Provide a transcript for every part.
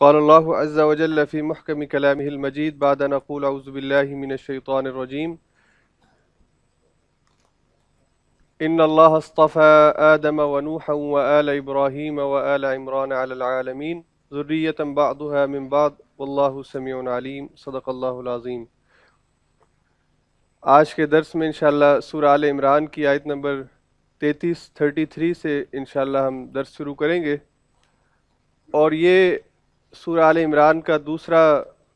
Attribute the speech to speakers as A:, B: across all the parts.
A: قال الله عز وجل في محكم كلامه المجيد بعد أن أقول أعوذ بالله من الشيطان الرجيم إن الله اصطفى آدم ونوحا وآل إبراهيم وآل عمران على العالمين ذرية بعضها من بعض والله سميع عليم صدق اللہ العظیم۔ آج کے درس میں انشاءاللہ سورہ آل عمران کی آیت نمبر 33 سے انشاءاللہ ہم درس شروع کریں گے، اور یہ سورہ آل عمران کا دوسرا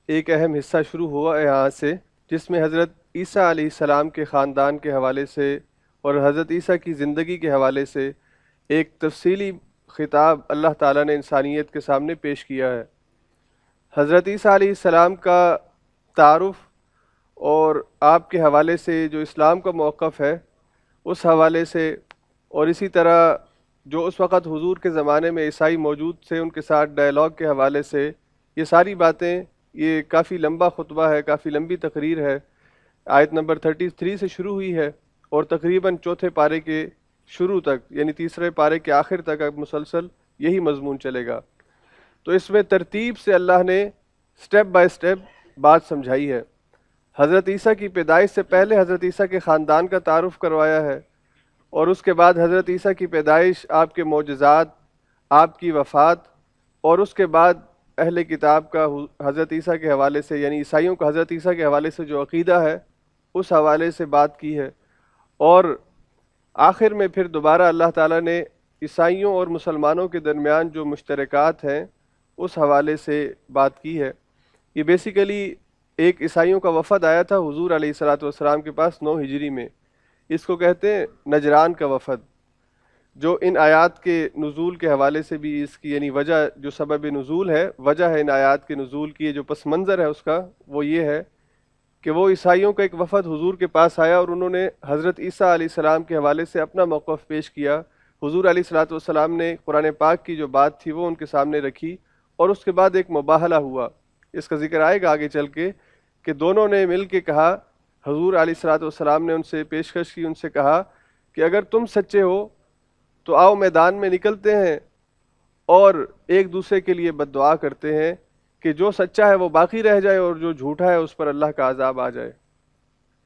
A: ایک اہم حصہ شروع ہوا ہے یہاں سے، جس میں حضرت عیسیٰ علیہ السلام کے خاندان کے حوالے سے اور حضرت عیسیٰ کی زندگی کے حوالے سے ایک تفصیلی خطاب اللہ تعالیٰ نے انسانیت کے سامنے پیش کیا ہے۔ حضرت عیسیٰ علیہ السلام کا تعارف اور آپ کے حوالے سے جو اسلام کا موقف ہے اس حوالے سے، اور اسی طرح جو اس وقت حضور کے زمانے میں عیسائی موجود تھے ان کے ساتھ ڈائلاگ کے حوالے سے، یہ ساری باتیں، یہ کافی لمبا خطبہ ہے، کافی لمبی تقریر ہے، آیت نمبر 33 سے شروع ہوئی ہے اور تقریباً چوتھے پارے کے شروع تک، یعنی تیسرے پارے کے آخر تک اب مسلسل یہی مضمون چلے گا۔ تو اس میں ترتیب سے اللہ نے سٹیپ بائی سٹیپ بات سمجھائی ہے۔ حضرت عیسیٰ کی پیدائش سے پہلے حضرت عیسیٰ کے خاندان کا تعارف کروایا ہے، اور اس کے بعد حضرت عیسیٰ کی پیدائش، آپ کے معجزات، آپ کی وفات، اور اس کے بعد اہل کتاب کا حضرت عیسیٰ کے حوالے سے، یعنی عیسائیوں کا حضرت عیسیٰ کے حوالے سے جو عقیدہ ہے اس حوالے سے بات کی ہے، اور آخر میں پھر دوبارہ اللہ تعالیٰ نے عیسائیوں اور مسلمانوں کے درمیان جو مشترکات ہیں اس حوالے سے بات کی ہے۔ یہ بیسیکلی ایک عیسائیوں کا وفد آیا تھا حضور علیہ الصلوۃ والسلام کے پاس 9 ہجری میں، اس کو کہتے ہیں نجران کا وفد، جو ان آیات کے نزول کے حوالے سے بھی اس کی، یعنی وجہ جو سبب نزول ہے، وجہ ہے ان آیات کے نزول کی، جو پس منظر ہے اس کا، وہ یہ ہے کہ وہ عیسائیوں کا ایک وفد حضور کے پاس آیا اور انہوں نے حضرت عیسیٰ علیہ السلام کے حوالے سے اپنا موقف پیش کیا۔ حضور علیہ الصلوۃ والسلام نے قرآن پاک کی جو بات تھی وہ ان کے سامنے رکھی، اور اس کے بعد ایک مباہلہ ہوا، اس کا ذکر آئے گا آگے چل کے، کہ دونوں نے مل کے کہا، حضور علیہ الصلوۃ والسلام نے ان سے پیشکش کی، ان سے کہا کہ اگر تم سچے ہو تو آؤ میدان میں نکلتے ہیں اور ایک دوسرے کے لیے بد دعا کرتے ہیں کہ جو سچا ہے وہ باقی رہ جائے اور جو جھوٹا ہے اس پر اللہ کا عذاب آ جائے۔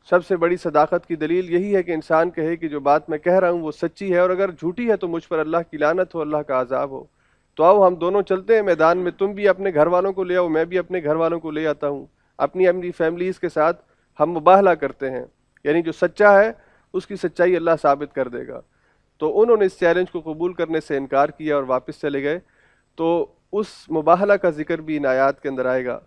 A: سب سے بڑی صداقت کی دلیل یہی ہے کہ انسان کہے کہ جو بات میں کہہ رہا ہوں وہ سچی ہے، اور اگر جھوٹی ہے تو مجھ پر اللہ کی لعنت ہو، اللہ کا عذاب ہو۔ تو آؤ ہم دونوں چلتے ہیں میدان میں، تم بھی اپنے گھر والوں کو لے آؤ، میں بھی اپنے گھر والوں کو لے آتا ہوں، اپنی فیملیز کے ساتھ ہم مباہلہ کرتے ہیں، یعنی جو سچا ہے اس کی سچائی اللہ ثابت کر دے گا۔ تو انہوں نے اس چیلنج کو قبول کرنے سے انکار کیا اور واپس چلے گئے۔ تو اس مباہلہ کا ذکر بھی ان آیات کے اندر آئے گا۔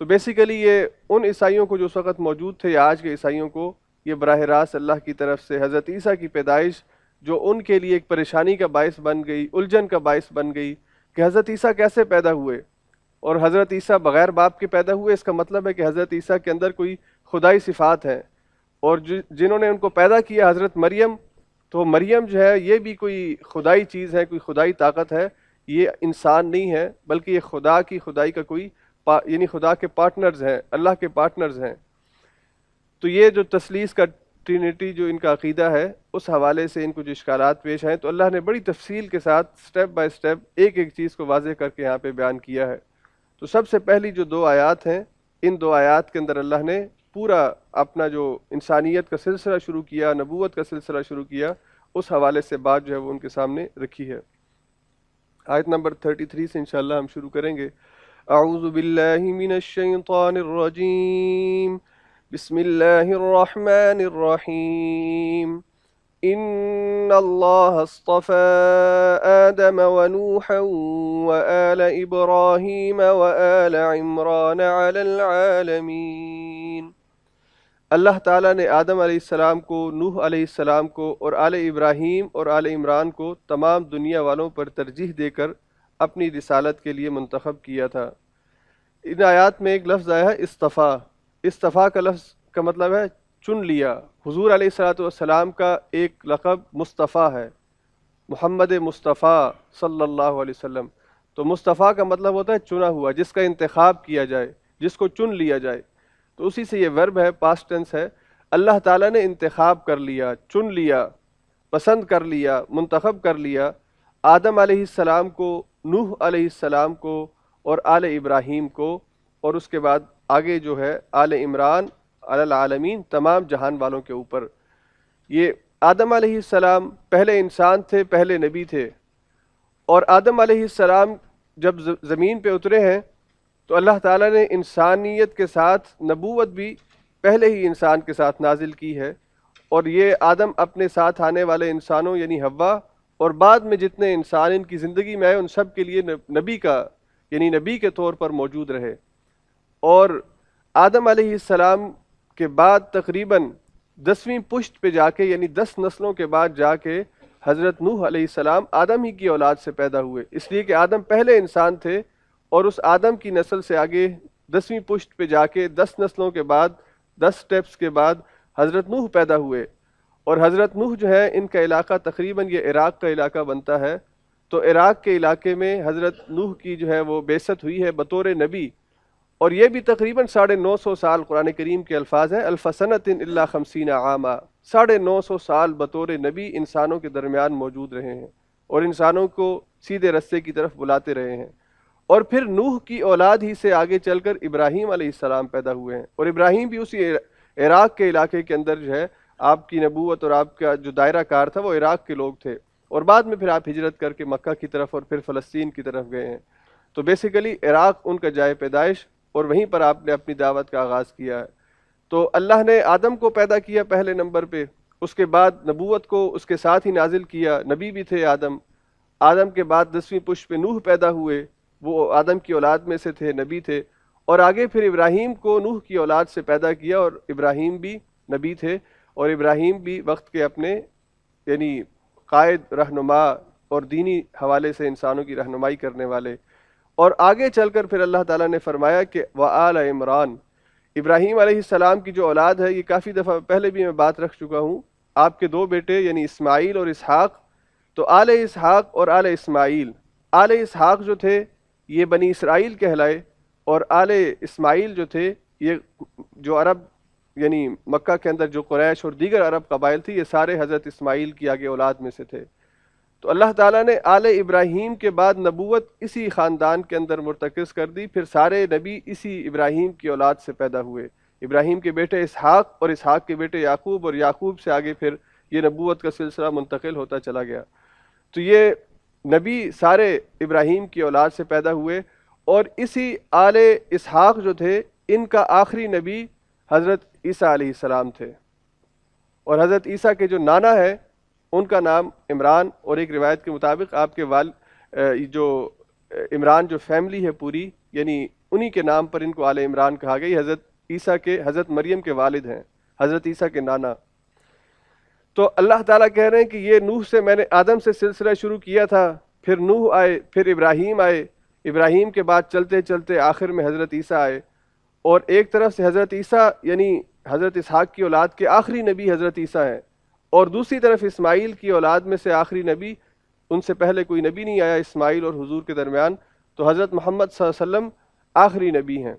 A: تو بیسیکلی یہ ان عیسائیوں کو جو اس وقت موجود تھے یا آج کے عیسائیوں کو، یہ براہ راست اللہ کی طرف سے حضرت عیسیٰ کی پیدائش جو ان کے لیے ایک پریشانی کا باعث بن گئی، الجھن کا باعث بن گئی کہ حضرت عیسیٰ کیسے پیدا ہوئے، اور حضرت عیسیٰ بغیر باپ کے پیدا ہوئے، اس کا مطلب ہے کہ حضرت عیسیٰ کے اندر کوئی خدائی صفات ہیں، اور جنہوں نے ان کو پیدا کیا حضرت مریم، تو مریم جو ہے یہ بھی کوئی خدائی چیز ہے، کوئی خدائی طاقت ہے، یہ انسان نہیں ہے، بلکہ یہ خدا کی خدائی کا کوئی یعنی خدا کے پارٹنرز ہیں، اللہ کے پارٹنرز ہیں۔ تو یہ جو تثلیث کا ٹرینٹی جو ان کا عقیدہ ہے اس حوالے سے ان کو جو اشکالات پیش ہیں، تو اللہ نے بڑی تفصیل کے ساتھ سٹیپ بائی سٹیپ ایک ایک چیز کو واضح کر کے یہاں پہ بیان کیا ہے۔ تو سب سے پہلی جو 2 آیات ہیں، ان 2 آیات کے اندر اللہ نے پورا اپنا جو انسانیت کا سلسلہ شروع کیا، نبوت کا سلسلہ شروع کیا، اس حوالے سے بات جو ہے وہ ان کے سامنے رکھی ہے۔ آیت نمبر 33 سے انشاءاللہ ہم شروع کریں گے۔ اعوذ باللہ من الشیطان الرجیم، بسم اللہ الرحمن الرحیم۔ ان اللہ اصطفى آدم ونوحا وآل ابراہیم وآل عمران علی العالمین۔ اللہ تعالیٰ نے آدم علیہ السلام کو، نوح علیہ السلام کو، اور آل ابراہیم اور آل عمران کو تمام دنیا والوں پر ترجیح دے کر اپنی رسالت کے لیے منتخب کیا تھا۔ ان آیات میں ایک لفظ آیا ہے اصطفیٰ۔ اصطفیٰ کا لفظ کا مطلب ہے چن لیا۔ حضور علیہ الصلوۃ والسلام کا ایک لقب مصطفیٰ ہے، محمد مصطفیٰ صلی اللہ علیہ وسلم۔ تو مصطفیٰ کا مطلب ہوتا ہے چنا ہوا، جس کا انتخاب کیا جائے، جس کو چن لیا جائے۔ تو اسی سے یہ ورب ہے، پاسٹ ٹینس ہے۔ اللہ تعالیٰ نے انتخاب کر لیا، چن لیا، پسند کر لیا، منتخب کر لیا آدم علیہ السلام کو، نوح علیہ السلام کو اور آل ابراہیم کو، اور اس کے بعد آگے جو ہے آل عمران علی العالمین، تمام جہان والوں کے اوپر۔ یہ آدم علیہ السلام پہلے انسان تھے، پہلے نبی تھے، اور آدم علیہ السلام جب زمین پہ اترے ہیں تو اللہ تعالیٰ نے انسانیت کے ساتھ نبوت بھی پہلے ہی انسان کے ساتھ نازل کی ہے، اور یہ آدم اپنے ساتھ آنے والے انسانوں یعنی حوا اور بعد میں جتنے انسان ان کی زندگی میں آئے ان سب کے لیے نبی کا یعنی نبی کے طور پر موجود رہے۔ اور آدم علیہ السلام کے بعد تقریباً 10ویں پشت پہ جا کے یعنی 10 نسلوں کے بعد جا کے حضرت نوح علیہ السلام آدم ہی کی اولاد سے پیدا ہوئے، اس لیے کہ آدم پہلے انسان تھے، اور اس آدم کی نسل سے آگے 10ویں پشت پہ جا کے 10 نسلوں کے بعد 10 سٹیپس کے بعد حضرت نوح پیدا ہوئے۔ اور حضرت نوح جو ہے ان کا علاقہ تقریباً یہ عراق کا علاقہ بنتا ہے، تو عراق کے علاقے میں حضرت نوح کی جو ہے وہ بعثت ہوئی ہے بطور نبی، اور یہ بھی تقریباً 950 سال، قرآن کریم کے الفاظ ہیں الف سنۃ الا 50 عاما، 950 سال بطور نبی انسانوں کے درمیان موجود رہے ہیں اور انسانوں کو سیدھے رستے کی طرف بلاتے رہے ہیں۔ اور پھر نوح کی اولاد ہی سے آگے چل کر ابراہیم علیہ السلام پیدا ہوئے ہیں، اور ابراہیم بھی اسی عراق کے علاقے کے اندر جو ہے آپ کی نبوت اور آپ کا جو دائرہ کار تھا وہ عراق کے لوگ تھے، اور بعد میں پھر آپ ہجرت کر کے مکہ کی طرف اور پھر فلسطین کی طرف گئے ہیں۔ تو بیسیکلی عراق ان کا جائے پیدائش، اور وہیں پر آپ نے اپنی دعوت کا آغاز کیا ہے۔ تو اللہ نے آدم کو پیدا کیا پہلے نمبر پہ، اس کے بعد نبوت کو اس کے ساتھ ہی نازل کیا، نبی بھی تھے آدم۔ آدم کے بعد 10ویں پشت پہ نوح پیدا ہوئے، وہ آدم کی اولاد میں سے تھے، نبی تھے، اور آگے پھر ابراہیم کو نوح کی اولاد سے پیدا کیا، اور ابراہیم بھی نبی تھے، اور ابراہیم بھی وقت کے اپنے یعنی قائد، رہنما اور دینی حوالے سے انسانوں کی رہنمائی کرنے والے۔ اور آگے چل کر پھر اللہ تعالیٰ نے فرمایا کہ وآل عمران، ابراہیم علیہ السلام کی جو اولاد ہے، یہ کافی دفعہ پہلے بھی میں بات رکھ چکا ہوں، آپ کے 2 بیٹے یعنی اسماعیل اور اسحاق، تو آل اسحاق اور آل اسماعیل، آل اسحاق جو تھے یہ بنی اسرائیل کہلائے، اور آل اسماعیل جو تھے یہ جو عرب یعنی مکہ کے اندر جو قریش اور دیگر عرب قبائل تھی، یہ سارے حضرت اسماعیل کی آگے اولاد میں سے تھے۔ تو اللہ تعالیٰ نے آل ابراہیم کے بعد نبوت اسی خاندان کے اندر مرتکز کر دی، پھر سارے نبی اسی ابراہیم کی اولاد سے پیدا ہوئے، ابراہیم کے بیٹے اسحاق اور اسحاق کے بیٹے یعقوب، اور یعقوب سے آگے پھر یہ نبوت کا سلسلہ منتقل ہوتا چلا گیا۔ تو یہ نبی سارے ابراہیم کی اولاد سے پیدا ہوئے، اور اسی آل اسحاق جو تھے ان کا آخری نبی حضرت عیسیٰ علیہ السلام تھے، اور حضرت عیسیٰ کے جو نانا ہے ان کا نام عمران، اور ایک روایت کے مطابق آپ کے جو عمران جو فیملی ہے پوری یعنی انہی کے نام پر ان کو آل عمران کہا گیا، حضرت عیسیٰ کے حضرت مریم کے والد ہیں، حضرت عیسیٰ کے نانا۔ تو اللہ تعالیٰ کہہ رہے ہیں کہ یہ نوح سے میں نے آدم سے سلسلہ شروع کیا تھا، پھر نوح آئے، پھر ابراہیم آئے، ابراہیم کے بعد چلتے چلتے آخر میں حضرت عیسیٰ آئے، اور ایک طرف سے حضرت عیسیٰ یعنی حضرت اسحاق کی اولاد کے آخری نبی حضرت عیسیٰ ہیں، اور دوسری طرف اسماعیل کی اولاد میں سے آخری نبی، ان سے پہلے کوئی نبی نہیں آیا اسماعیل اور حضور کے درمیان، تو حضرت محمد صلی اللہ علیہ وسلم آخری نبی ہیں۔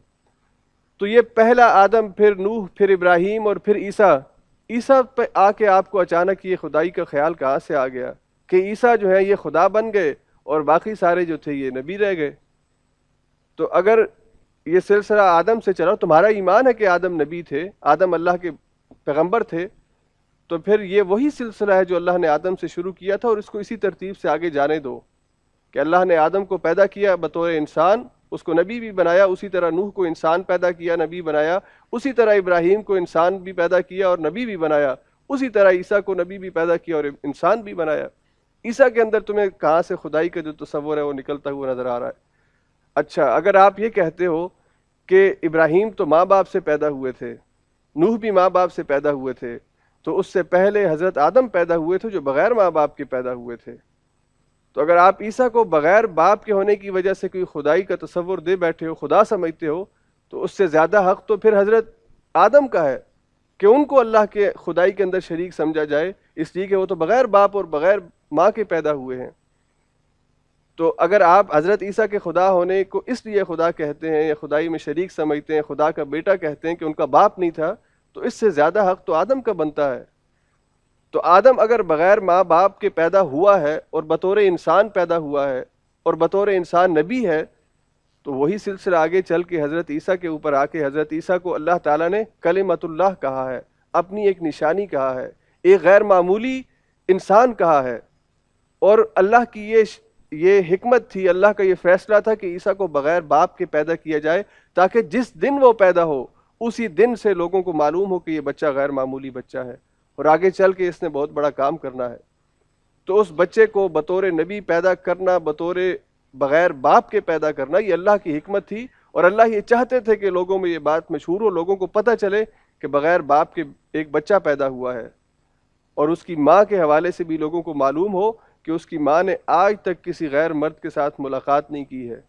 A: تو یہ پہلا آدم، پھر نوح، پھر ابراہیم اور پھر عیسیٰ۔ عیسیٰ پہ آ کے آپ کو اچانک یہ خدائی کا خیال کہاں سے آ گیا کہ عیسیٰ جو ہے یہ خدا بن گئے اور باقی سارے جو تھے یہ نبی رہ گئے؟ تو اگر یہ سلسلہ آدم سے چلا، تمہارا ایمان ہے کہ آدم نبی تھے، آدم اللہ کے پیغمبر تھے، تو پھر یہ وہی سلسلہ ہے جو اللہ نے آدم سے شروع کیا تھا، اور اس کو اسی ترتیب سے آگے جانے دو کہ اللہ نے آدم کو پیدا کیا بطور انسان، اس کو نبی بھی بنایا، اسی طرح نوح کو انسان پیدا کیا، نبی بنایا، اسی طرح ابراہیم کو انسان بھی پیدا کیا اور نبی بھی بنایا، اسی طرح عیسیٰ کو نبی بھی پیدا کیا اور انسان بھی بنایا۔ عیسیٰ کے اندر تمہیں کہاں سے خدائی کا جو تصور ہے وہ نکلتا ہوا نظر آ رہا ہے؟ اچھا، اگر آپ یہ کہتے ہو کہ ابراہیم تو ماں باپ سے پیدا ہوئے تھے، نوح بھی ماں باپ سے پیدا ہوئے تھے، تو اس سے پہلے حضرت آدم پیدا ہوئے تھے جو بغیر ماں باپ کے پیدا ہوئے تھے۔ تو اگر آپ عیسیٰ کو بغیر باپ کے ہونے کی وجہ سے کوئی خدائی کا تصور دے بیٹھے ہو، خدا سمجھتے ہو، تو اس سے زیادہ حق تو پھر حضرت آدم کا ہے کہ ان کو اللہ کے خدائی کے اندر شریک سمجھا جائے، اس لیے کہ وہ تو بغیر باپ اور بغیر ماں کے پیدا ہوئے ہیں۔ تو اگر آپ حضرت عیسیٰ کے خدا ہونے کو اس لیے خدا کہتے ہیں یا خدائی میں شریک سمجھتے ہیں، خدا کا بیٹا کہتے ہیں کہ ان کا باپ نہیں تھا، تو اس سے زیادہ حق تو آدم کا بنتا ہے۔ تو آدم اگر بغیر ماں باپ کے پیدا ہوا ہے اور بطور انسان پیدا ہوا ہے اور بطور انسان نبی ہے، تو وہی سلسلہ آگے چل کے حضرت عیسیٰ کے اوپر آ کے حضرت عیسیٰ کو اللہ تعالیٰ نے کلمۃ اللہ کہا ہے، اپنی ایک نشانی کہا ہے، ایک غیر معمولی انسان کہا ہے۔ اور اللہ کی یہ حکمت تھی، اللہ کا یہ فیصلہ تھا کہ عیسیٰ کو بغیر باپ کے پیدا کیا جائے، تاکہ جس دن وہ پیدا ہو اسی دن سے لوگوں کو معلوم ہو کہ یہ بچہ غیر معمولی بچہ ہے، اور آگے چل کے اس نے بہت بڑا کام کرنا ہے۔ تو اس بچے کو بطور نبی پیدا کرنا، بغیر باپ کے پیدا کرنا، یہ اللہ کی حکمت تھی، اور اللہ یہ چاہتے تھے کہ لوگوں میں یہ بات مشہور ہو، لوگوں کو پتہ چلے کہ بغیر باپ کے ایک بچہ پیدا ہوا ہے، اور اس کی ماں کے حوالے سے بھی لوگوں کو معلوم ہو کہ اس کی ماں نے آج تک کسی غیر مرد کے ساتھ ملاقات نہیں کی ہے۔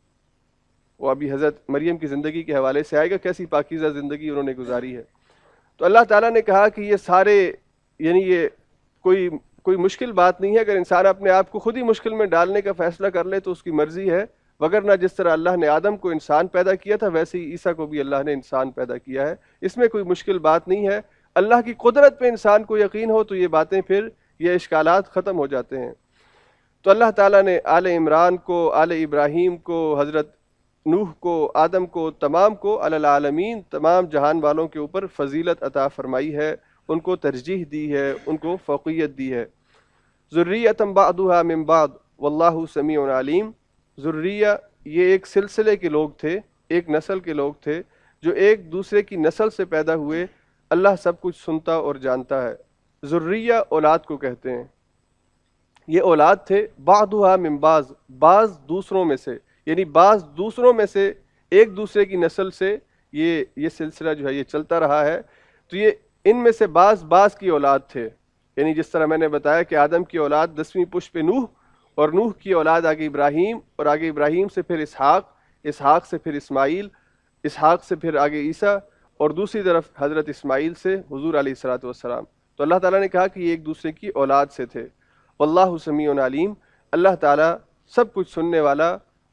A: وہ ابھی حضرت مریم کی زندگی کے حوالے سے آئے گا، کیسی پاکیزہ زندگی انہوں نے گزاری ہے۔ تو اللہ تعالیٰ نے کہا کہ یہ سارے، یعنی یہ کوئی مشکل بات نہیں ہے، اگر انسان اپنے آپ کو خود ہی مشکل میں ڈالنے کا فیصلہ کر لے تو اس کی مرضی ہے، وگرنہ جس طرح اللہ نے آدم کو انسان پیدا کیا تھا ویسے ہی عیسیٰ کو بھی اللہ نے انسان پیدا کیا ہے، اس میں کوئی مشکل بات نہیں ہے۔ اللہ کی قدرت پہ انسان کو یقین ہو تو یہ باتیں پھر یہ اشکالات ختم ہو جاتے ہیں۔ تو اللہ تعالیٰ نے آل عمران کو، آل ابراہیم کو، حضرت نوح کو، آدم کو، تمام کو، علی العالمین، تمام جہان والوں کے اوپر فضیلت عطا فرمائی ہے، ان کو ترجیح دی ہے، ان کو فوقیت دی ہے۔ ذریۃ بعضها من بعض واللہ سمیع علیم۔ ذریہ یہ ایک سلسلے کے لوگ تھے، ایک نسل کے لوگ تھے جو ایک دوسرے کی نسل سے پیدا ہوئے، اللہ سب کچھ سنتا اور جانتا ہے۔ ذریہ اولاد کو کہتے ہیں، یہ اولاد تھے، بعضها من بعض، بعض دوسروں میں سے، یعنی بعض دوسروں میں سے ایک دوسرے کی نسل سے یہ سلسلہ جو ہے یہ چلتا رہا ہے۔ تو یہ ان میں سے بعض کی اولاد تھے، یعنی جس طرح میں نے بتایا کہ آدم کی اولاد 10ویں پشت پہ نوح، اور نوح کی اولاد آگے ابراہیم، اور آگے ابراہیم سے پھر اسحاق سے پھر اسماعیل، اسحاق سے پھر آگے عیسیٰ، اور دوسری طرف حضرت اسماعیل سے حضور علیہ الصلوۃ والسلام۔ تو اللہ تعالیٰ نے کہا کہ یہ ایک دوسرے کی اولاد سے تھے۔ واللہ سمیع علیم، اللہ تعالیٰ سب کچھ سننے والا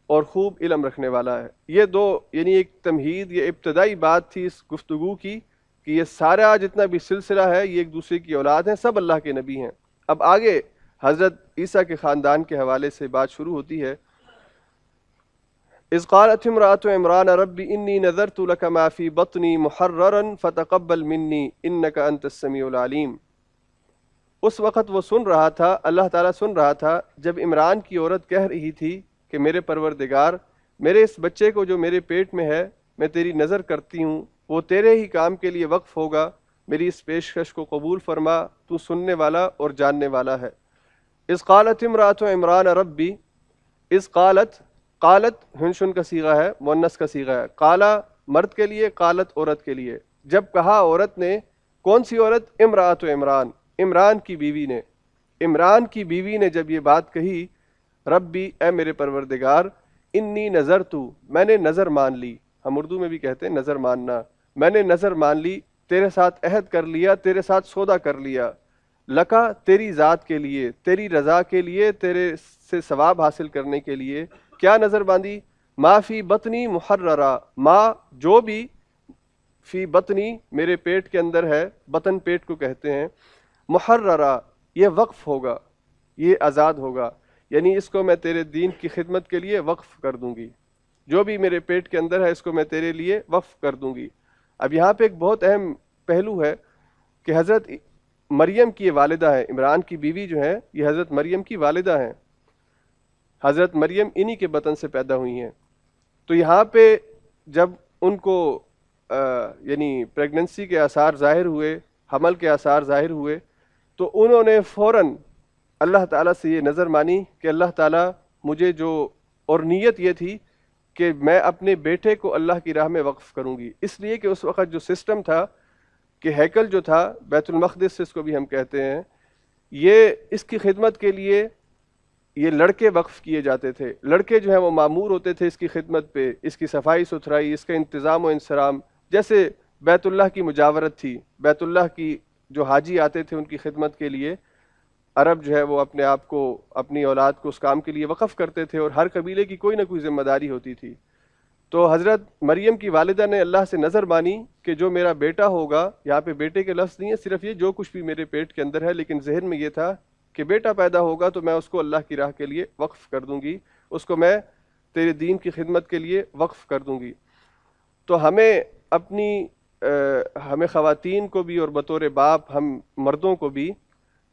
A: اور خوب علم رکھنے والا ہے۔ یہ دو، یعنی ایک تمہید، یہ ابتدائی بات تھی اس گفتگو کی کہ یہ سارا جتنا بھی سلسلہ ہے یہ ایک دوسرے کی اولاد ہیں، سب اللہ کے نبی ہیں۔ اب آگے حضرت عیسیٰ کے خاندان کے حوالے سے بات شروع ہوتی ہے۔ اذ قالت امرأة عمران رب انی نذرت لك ما في بطنی محررا فتقبل منی انك انت السمیع العلیم۔ اس وقت وہ سن رہا تھا، اللہ تعالیٰ سن رہا تھا جب عمران کی عورت کہہ رہی تھی کہ میرے پروردگار، میرے اس بچے کو جو میرے پیٹ میں ہے میں تیری نظر کرتی ہوں، وہ تیرے ہی کام کے لیے وقف ہوگا، میری اس پیشکش کو قبول فرما، تو سننے والا اور جاننے والا ہے۔ اذ قالت امرأة عمران ربی، اذ قالت ہنشن کا صیغہ ہے، مؤنث کا صیغہ ہے، قالا مرد کے لیے، قالت عورت کے لیے۔ جب کہا عورت نے، کون سی عورت؟ امرأة عمران، عمران کی بیوی نے، عمران کی بیوی نے جب یہ بات کہی، ربی اے میرے پروردگار، انی نذرت، میں نے نظر مان لی، ہم اردو میں بھی کہتے ہیں نظر ماننا، میں نے نظر مان لی، تیرے ساتھ عہد کر لیا، تیرے ساتھ سودا کر لیا، لکا تیری ذات کے لیے، تیری رضا کے لیے، تیرے سے ثواب حاصل کرنے کے لیے۔ کیا نظر باندھی؟ ما فی بطنی محررا، ما جو بھی، فی بطنی میرے پیٹ کے اندر ہے، بطن پیٹ کو کہتے ہیں، محررا یہ وقف ہوگا، یہ آزاد ہوگا، یعنی اس کو میں تیرے دین کی خدمت کے لیے وقف کر دوں گی، جو بھی میرے پیٹ کے اندر ہے اس کو میں تیرے لیے وقف کر دوں گی۔ اب یہاں پہ ایک بہت اہم پہلو ہے کہ حضرت مریم کی یہ والدہ ہے، عمران کی بیوی جو ہیں یہ حضرت مریم کی والدہ ہیں، حضرت مریم انہی کے بطن سے پیدا ہوئی ہیں۔ تو یہاں پہ جب ان کو یعنی پریگننسی کے آثار ظاہر ہوئے، حمل کے آثار ظاہر ہوئے، تو انہوں نے فوراً اللہ تعالیٰ سے یہ نظر مانی کہ اللہ تعالیٰ مجھے جو، اور نیت یہ تھی کہ میں اپنے بیٹے کو اللہ کی راہ میں وقف کروں گی، اس لیے کہ اس وقت جو سسٹم تھا کہ ہیکل جو تھا، بیت المقدس اس کو بھی ہم کہتے ہیں، یہ اس کی خدمت کے لیے یہ لڑکے وقف کیے جاتے تھے، لڑکے جو ہیں وہ مامور ہوتے تھے اس کی خدمت پہ، اس کی صفائی ستھرائی، اس کا انتظام و انصرام، جیسے بیت اللہ کی مجاورت تھی، بیت اللہ کی جو حاجی آتے تھے ان کی خدمت کے لیے عرب جو ہے وہ اپنے آپ کو، اپنی اولاد کو اس کام کے لیے وقف کرتے تھے، اور ہر قبیلے کی کوئی نہ کوئی ذمہ داری ہوتی تھی۔ تو حضرت مریم کی والدہ نے اللہ سے نظر مانی کہ جو میرا بیٹا ہوگا، یہاں پہ بیٹے کے لفظ نہیں ہے، صرف یہ جو کچھ بھی میرے پیٹ کے اندر ہے، لیکن ذہن میں یہ تھا کہ بیٹا پیدا ہوگا تو میں اس کو اللہ کی راہ کے لیے وقف کر دوں گی، اس کو میں تیرے دین کی خدمت کے لیے وقف کر دوں گی۔ تو ہمیں اپنی ہمیں خواتین کو بھی اور بطور باپ ہم مردوں کو بھی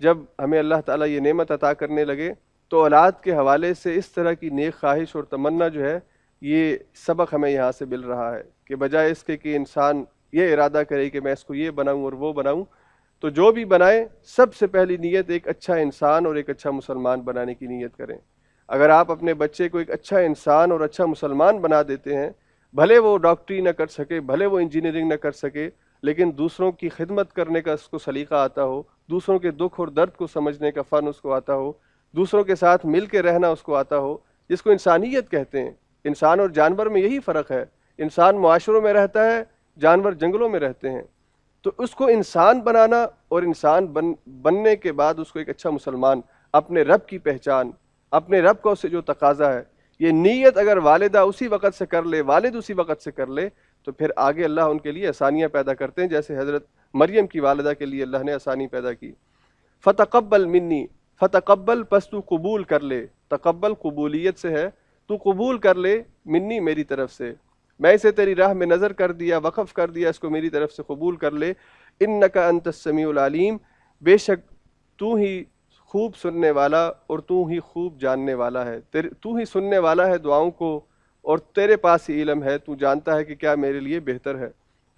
A: جب ہمیں اللہ تعالیٰ یہ نعمت عطا کرنے لگے تو اولاد کے حوالے سے اس طرح کی نیک خواہش اور تمنا جو ہے یہ سبق ہمیں یہاں سے مل رہا ہے کہ بجائے اس کے کہ انسان یہ ارادہ کرے کہ میں اس کو یہ بناؤں اور وہ بناؤں، تو جو بھی بنائے سب سے پہلی نیت ایک اچھا انسان اور ایک اچھا مسلمان بنانے کی نیت کریں۔ اگر آپ اپنے بچے کو ایک اچھا انسان اور اچھا مسلمان بنا دیتے ہیں، بھلے وہ ڈاکٹری نہ کر سکے، بھلے وہ انجینئرنگ نہ کر سکے، لیکن دوسروں کی خدمت کرنے کا اس کو سلیقہ آتا ہو، دوسروں کے دکھ اور درد کو سمجھنے کا فن اس کو آتا ہو، دوسروں کے ساتھ مل کے رہنا اس کو آتا ہو، جس کو انسانیت کہتے ہیں۔ انسان اور جانور میں یہی فرق ہے، انسان معاشروں میں رہتا ہے، جانور جنگلوں میں رہتے ہیں۔ تو اس کو انسان بنانا اور انسان بننے کے بعد اس کو ایک اچھا مسلمان، اپنے رب کی پہچان، اپنے رب کا اس سے جو تقاضا ہے، یہ نیت اگر والدہ اسی وقت سے کر لے، والد اسی وقت سے کر لے، تو پھر آگے اللہ ان کے لیے آسانیاں پیدا کرتے ہیں، جیسے حضرت مریم کی والدہ کے لیے اللہ نے آسانی پیدا کی۔ فتقبل منی، فتقبل پس تو قبول کر لے، تقبل قبولیت سے ہے، تو قبول کر لے منی میری طرف سے، میں اسے تیری راہ میں نظر کر دیا، وقف کر دیا، اس کو میری طرف سے قبول کر لے۔ انک انت السمیع العلیم، بے شک تو ہی خوب سننے والا اور تو ہی خوب جاننے والا ہے، تو ہی سننے والا ہے دعاؤں کو اور تیرے پاس ہی علم ہے، تو جانتا ہے کہ کیا میرے لیے بہتر ہے۔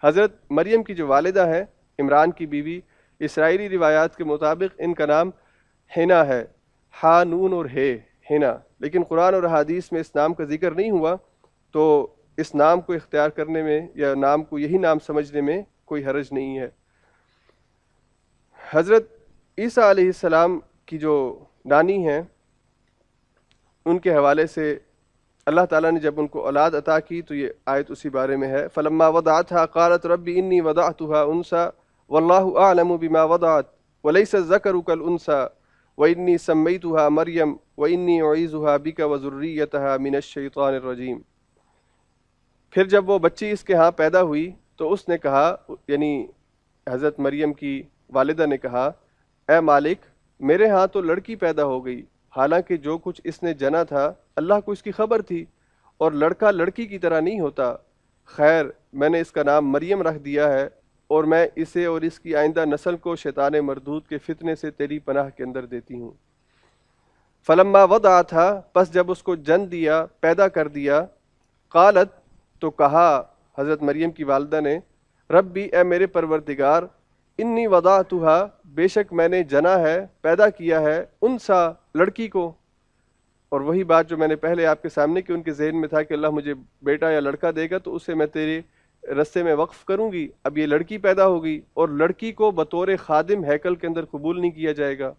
A: حضرت مریم کی جو والدہ ہے، عمران کی بیوی، اسرائیلی روایات کے مطابق ان کا نام ہینا ہے، ہا نون اور ہے، ہینا، لیکن قرآن اور حدیث میں اس نام کا ذکر نہیں ہوا، تو اس نام کو اختیار کرنے میں یا نام کو یہی نام سمجھنے میں کوئی حرج نہیں ہے۔ حضرت عیسیٰ علیہ السلام کی جو نانی ہیں، ان کے حوالے سے اللہ تعالیٰ نے جب ان کو اولاد عطا کی تو یہ آیت اسی بارے میں ہے۔ فلما وضعتها قالت رب انی وضعتها انثى واللہ اعلم بما وضعت وليس الذکر كالانثى وانی سمیتها مریم وانی اعیذها بک وذریتها من الشیطان الرجیم۔ پھر جب وہ بچی اس کے ہاں پیدا ہوئی تو اس نے کہا، یعنی حضرت مریم کی والدہ نے کہا، اے مالک میرے ہاں تو لڑکی پیدا ہو گئی، حالانکہ جو کچھ اس نے جنا تھا اللہ کو اس کی خبر تھی، اور لڑکا لڑکی کی طرح نہیں ہوتا، خیر میں نے اس کا نام مریم رکھ دیا ہے، اور میں اسے اور اس کی آئندہ نسل کو شیطان مردود کے فتنے سے تیری پناہ کے اندر دیتی ہوں۔ فلما وضعتھا، پس جب اس کو جن دیا، پیدا کر دیا، قالت، تو کہا حضرت مریم کی والدہ نے، ربی اے میرے پروردگار، انی وضعتھا، بے شک میں نے جنا ہے، پیدا کیا ہے، انسا، لڑکی کو۔ اور وہی بات جو میں نے پہلے آپ کے سامنے کہ ان کے ذہن میں تھا کہ اللہ مجھے بیٹا یا لڑکا دے گا تو اسے میں تیرے رستے میں وقف کروں گی، اب یہ لڑکی پیدا ہوگی اور لڑکی کو بطور خادم ہیکل کے اندر قبول نہیں کیا جائے گا۔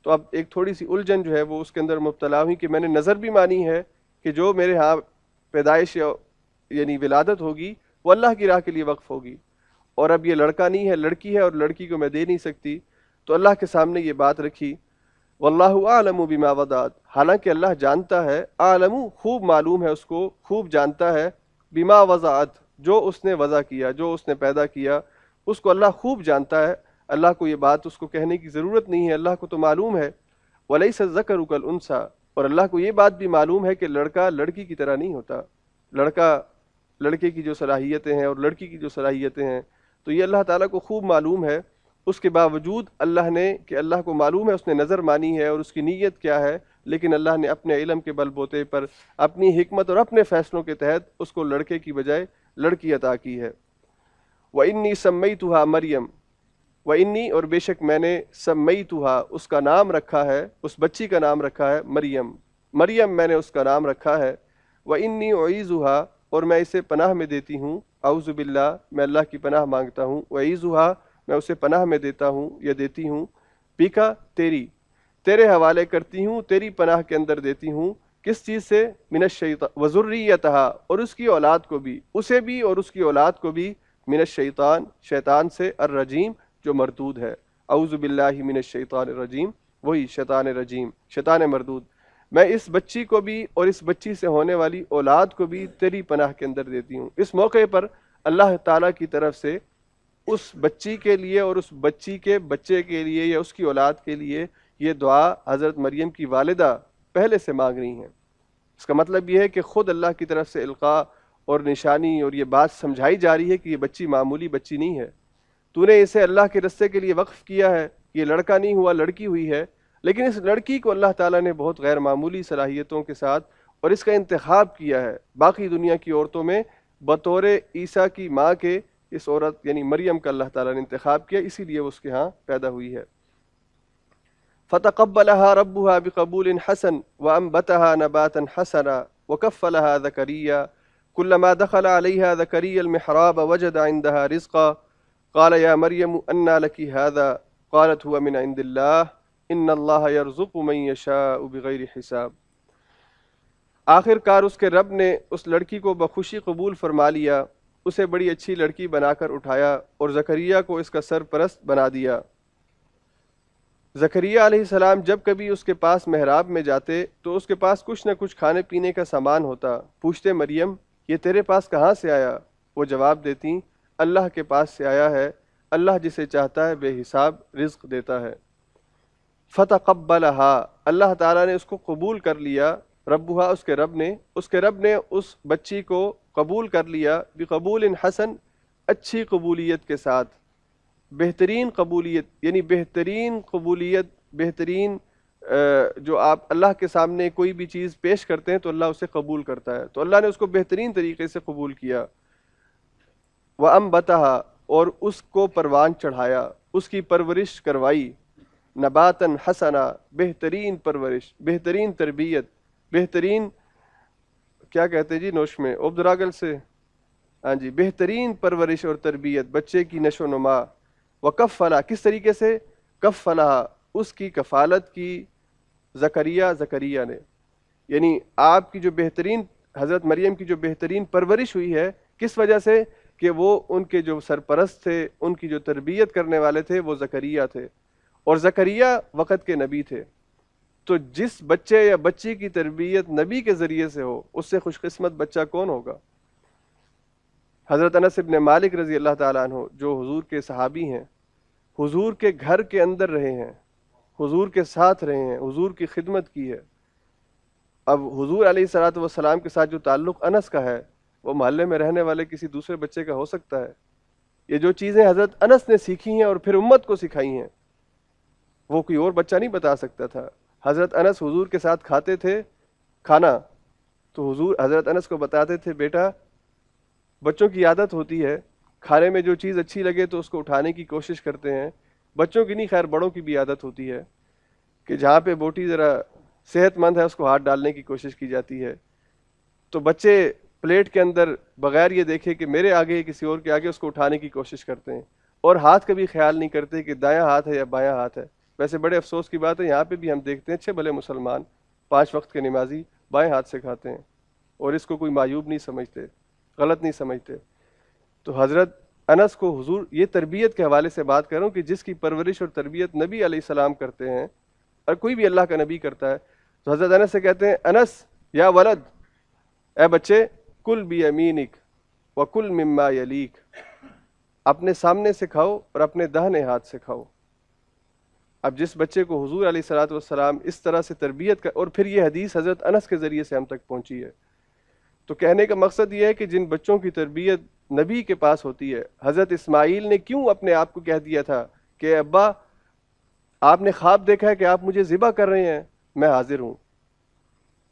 A: تو اب ایک تھوڑی سی الجھن جو ہے وہ اس کے اندر مبتلا ہوئی کہ میں نے نظر بھی مانی ہے کہ جو میرے ہاں پیدائش یعنی ولادت ہوگی وہ اللہ کی راہ کے لیے وقف ہوگی، اور اب یہ لڑکا نہیں ہے، لڑکی ہے، اور لڑکی کو میں دے نہیں سکتی، تو اللہ کے سامنے یہ بات رکھی۔ واللہ اعلم بما وضعت، حالانکہ اللہ جانتا ہے، عالم خوب معلوم ہے اس کو، خوب جانتا ہے، بما وضعت جو اس نے وضع کیا، جو اس نے پیدا کیا، اس کو اللہ خوب جانتا ہے، اللہ کو یہ بات اس کو کہنے کی ضرورت نہیں ہے، اللہ کو تو معلوم ہے۔ ولیس الذکر کالانثی، اور اللہ کو یہ بات بھی معلوم ہے کہ لڑکا لڑکی کی طرح نہیں ہوتا، لڑکا لڑکے کی جو صلاحیتیں ہیں اور لڑکی کی جو صلاحیتیں ہیں، تو یہ اللہ تعالیٰ کو خوب معلوم ہے۔ اس کے باوجود اللہ نے، کہ اللہ کو معلوم ہے، اس نے نظر مانی ہے اور اس کی نیت کیا ہے، لیکن اللہ نے اپنے علم کے بل بوتے پر، اپنی حکمت اور اپنے فیصلوں کے تحت اس کو لڑکے کی بجائے لڑکی عطا کی ہے۔ وَإِنِّي سَمَّيْتُهَا مریم، وَإِنِّي اور بے شک میں نے، سمیتها اس کا نام رکھا ہے، اس بچی کا نام رکھا ہے مریم، مریم میں نے اس کا نام رکھا ہے۔ وَإِنِّي أُعِيذُهَا اور میں اسے پناہ میں دیتی ہوں، اعوذ باللہ میں اللہ کی پناہ مانگتا ہوں، وَأَعِيذُهَا میں اسے پناہ میں دیتا ہوں یا دیتی ہوں، بیکا تیری، تیرے حوالے کرتی ہوں، تیری پناہ کے اندر دیتی ہوں، کس چیز سے؟ من الشیطان وذریتها اور اس کی اولاد کو بھی، اسے بھی اور اس کی اولاد کو بھی، من الشیطان شیطان سے، الرجیم جو مردود ہے، اعوذ باللہ من الشیطان الرجیم، وہی شیطان رجیم، شیطان مردود، میں اس بچی کو بھی اور اس بچی سے ہونے والی اولاد کو بھی تیری پناہ کے اندر دیتی ہوں۔ اس موقع پر اللہ تعالیٰ کی طرف سے اس بچی کے لیے اور اس بچی کے بچے کے لیے یا اس کی اولاد کے لیے یہ دعا حضرت مریم کی والدہ پہلے سے مانگ رہی ہیں اس کا مطلب یہ ہے کہ خود اللہ کی طرف سے القاء اور نشانی اور یہ بات سمجھائی جا رہی ہے کہ یہ بچی معمولی بچی نہیں ہے، تو نے اسے اللہ کے رستے کے لیے وقف کیا ہے، یہ لڑکا نہیں ہوا لڑکی ہوئی ہے، لیکن اس لڑکی کو اللہ تعالیٰ نے بہت غیر معمولی صلاحیتوں کے ساتھ اور اس کا انتخاب کیا ہے باقی دنیا کی عورتوں میں بطور عیسیٰ کی ماں کے، اس عورت یعنی مریم کا اللہ تعالیٰ نے انتخاب کیا، اسی لیے وہ اس کے ہاں پیدا ہوئی ہے۔ فتقبلها ربها بقبول حسن وأنبتها نباتا حسنا وكفلها زكريا كلما دخل عليها زكريا المحراب وجد عندها رزقا قال يا مريم أنى لك هذا قالت هو من عند الله إن الله يرزق من يشاء بغير حساب۔ آخر کار اس کے رب نے اس لڑکی کو بخوشی قبول فرما لیا، اسے بڑی اچھی لڑکی بنا کر اٹھایا اور زکریا کو اس کا سرپرست بنا دیا۔ زکریا علیہ السلام جب کبھی اس کے پاس محراب میں جاتے تو اس کے پاس کچھ نہ کچھ کھانے پینے کا سامان ہوتا، پوچھتے مریم یہ تیرے پاس کہاں سے آیا؟ وہ جواب دیتی اللہ کے پاس سے آیا ہے، اللہ جسے چاہتا ہے بے حساب رزق دیتا ہے۔ فتقبلہا، اللہ تعالیٰ نے اس کو قبول کر لیا، ربہا اس کے رب نے اس بچی کو قبول کر لیا، بقبول حسن، اچھی قبولیت کے ساتھ، بہترین قبولیت، یعنی بہترین قبولیت، بہترین جو آپ اللہ کے سامنے کوئی بھی چیز پیش کرتے ہیں تو اللہ اسے قبول کرتا ہے، تو اللہ نے اس کو بہترین طریقے سے قبول کیا۔ وَأَنبَتَهَا، اور اس کو پروان چڑھایا، اس کی پرورش کروائی، نباتاً حسنا، بہترین پرورش، بہترین تربیت، بہترین کیا کہتے ہیں جی نوش میں عبدالراگل سے، ہاں جی، بہترین پرورش اور تربیت، بچے کی نشو و نما۔ وکفلا، کس طریقے سے؟ کفلا، اس کی کفالت کی زکریا نے، یعنی آپ کی جو بہترین حضرت مریم کی جو بہترین پرورش ہوئی ہے، کس وجہ سے؟ کہ وہ ان کے جو سرپرست تھے، ان کی جو تربیت کرنے والے تھے وہ زکریا تھے، اور زکریا وقت کے نبی تھے، تو جس بچے یا بچی کی تربیت نبی کے ذریعے سے ہو اس سے خوش قسمت بچہ کون ہوگا؟ حضرت انس ابن مالک رضی اللہ تعالیٰ عنہ جو حضور کے صحابی ہیں، حضور کے گھر کے اندر رہے ہیں، حضور کے ساتھ رہے ہیں، حضور کی خدمت کی ہے۔ اب حضور علیہ الصلوۃ والسلام کے ساتھ جو تعلق انس کا ہے وہ محلے میں رہنے والے کسی دوسرے بچے کا ہو سکتا ہے؟ یہ جو چیزیں حضرت انس نے سیکھی ہیں اور پھر امت کو سکھائی ہیں وہ کوئی اور بچہ نہیں بتا سکتا تھا۔ حضرت انس حضور کے ساتھ کھاتے تھے کھانا، تو حضور حضرت انس کو بتاتے تھے بیٹا بچوں کی عادت ہوتی ہے کھانے میں جو چیز اچھی لگے تو اس کو اٹھانے کی کوشش کرتے ہیں، بچوں کی نہیں خیر بڑوں کی بھی عادت ہوتی ہے کہ جہاں پہ بوٹی ذرا صحت مند ہے اس کو ہاتھ ڈالنے کی کوشش کی جاتی ہے، تو بچے پلیٹ کے اندر بغیر یہ دیکھے کہ میرے آگے کسی اور کے آگے اس کو اٹھانے کی کوشش کرتے ہیں، اور ہاتھ کبھی خیال نہیں کرتے کہ دایاں ہاتھ ہے یا بایاں ہاتھ ہے۔ ویسے بڑے افسوس کی بات ہے یہاں پہ بھی ہم دیکھتے ہیں اچھے بھلے مسلمان 5 وقت کے نمازی بائیں ہاتھ سے کھاتے ہیں اور اس کو کوئی معیوب نہیں سمجھتے، غلط نہیں سمجھتے۔ تو حضرت انس کو حضور یہ تربیت کے حوالے سے بات کر رہا ہوں کہ جس کی پرورش اور تربیت نبی علیہ السلام کرتے ہیں اور کوئی بھی اللہ کا نبی کرتا ہے، تو حضرت انس سے کہتے ہیں انس یا ولد، اے بچے کل بیمینک وکل مما یلیک، اپنے سامنے سے کھاؤ اور اپنے داہنے ہاتھ سے کھاؤ۔ اب جس بچے کو حضور علیہ الصلوۃ والسلام اس طرح سے تربیت اور پھر یہ حدیث حضرت انس کے ذریعے سے ہم تک پہنچی ہے، تو کہنے کا مقصد یہ ہے کہ جن بچوں کی تربیت نبی کے پاس ہوتی ہے، حضرت اسماعیل نے کیوں اپنے آپ کو کہہ دیا تھا کہ ابا آپ نے خواب دیکھا ہے کہ آپ مجھے ذبح کر رہے ہیں، میں حاضر ہوں،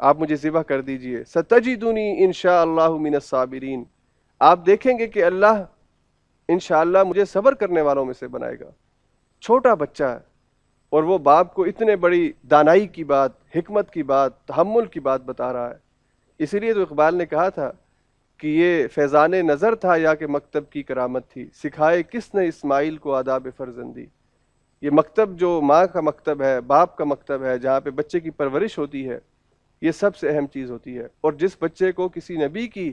A: آپ مجھے ذبح کر دیجئے، ستجدنی انشاءاللہ من الصابرین، آپ دیکھیں گے کہ اللہ انشاءاللہ مجھے صبر کرنے والوں میں سے بنائے گا۔ چھوٹا بچہ ہے اور وہ باپ کو اتنے بڑی دانائی کی بات، حکمت کی بات، تحمل کی بات بتا رہا ہے۔ اسی لیے تو اقبال نے کہا تھا کہ یہ فیضان نظر تھا یا کہ مکتب کی کرامت تھی، سکھائے کس نے اسماعیل کو آداب فرزندی۔ یہ مکتب جو ماں کا مکتب ہے، باپ کا مکتب ہے، جہاں پہ بچے کی پرورش ہوتی ہے، یہ سب سے اہم چیز ہوتی ہے۔ اور جس بچے کو کسی نبی کی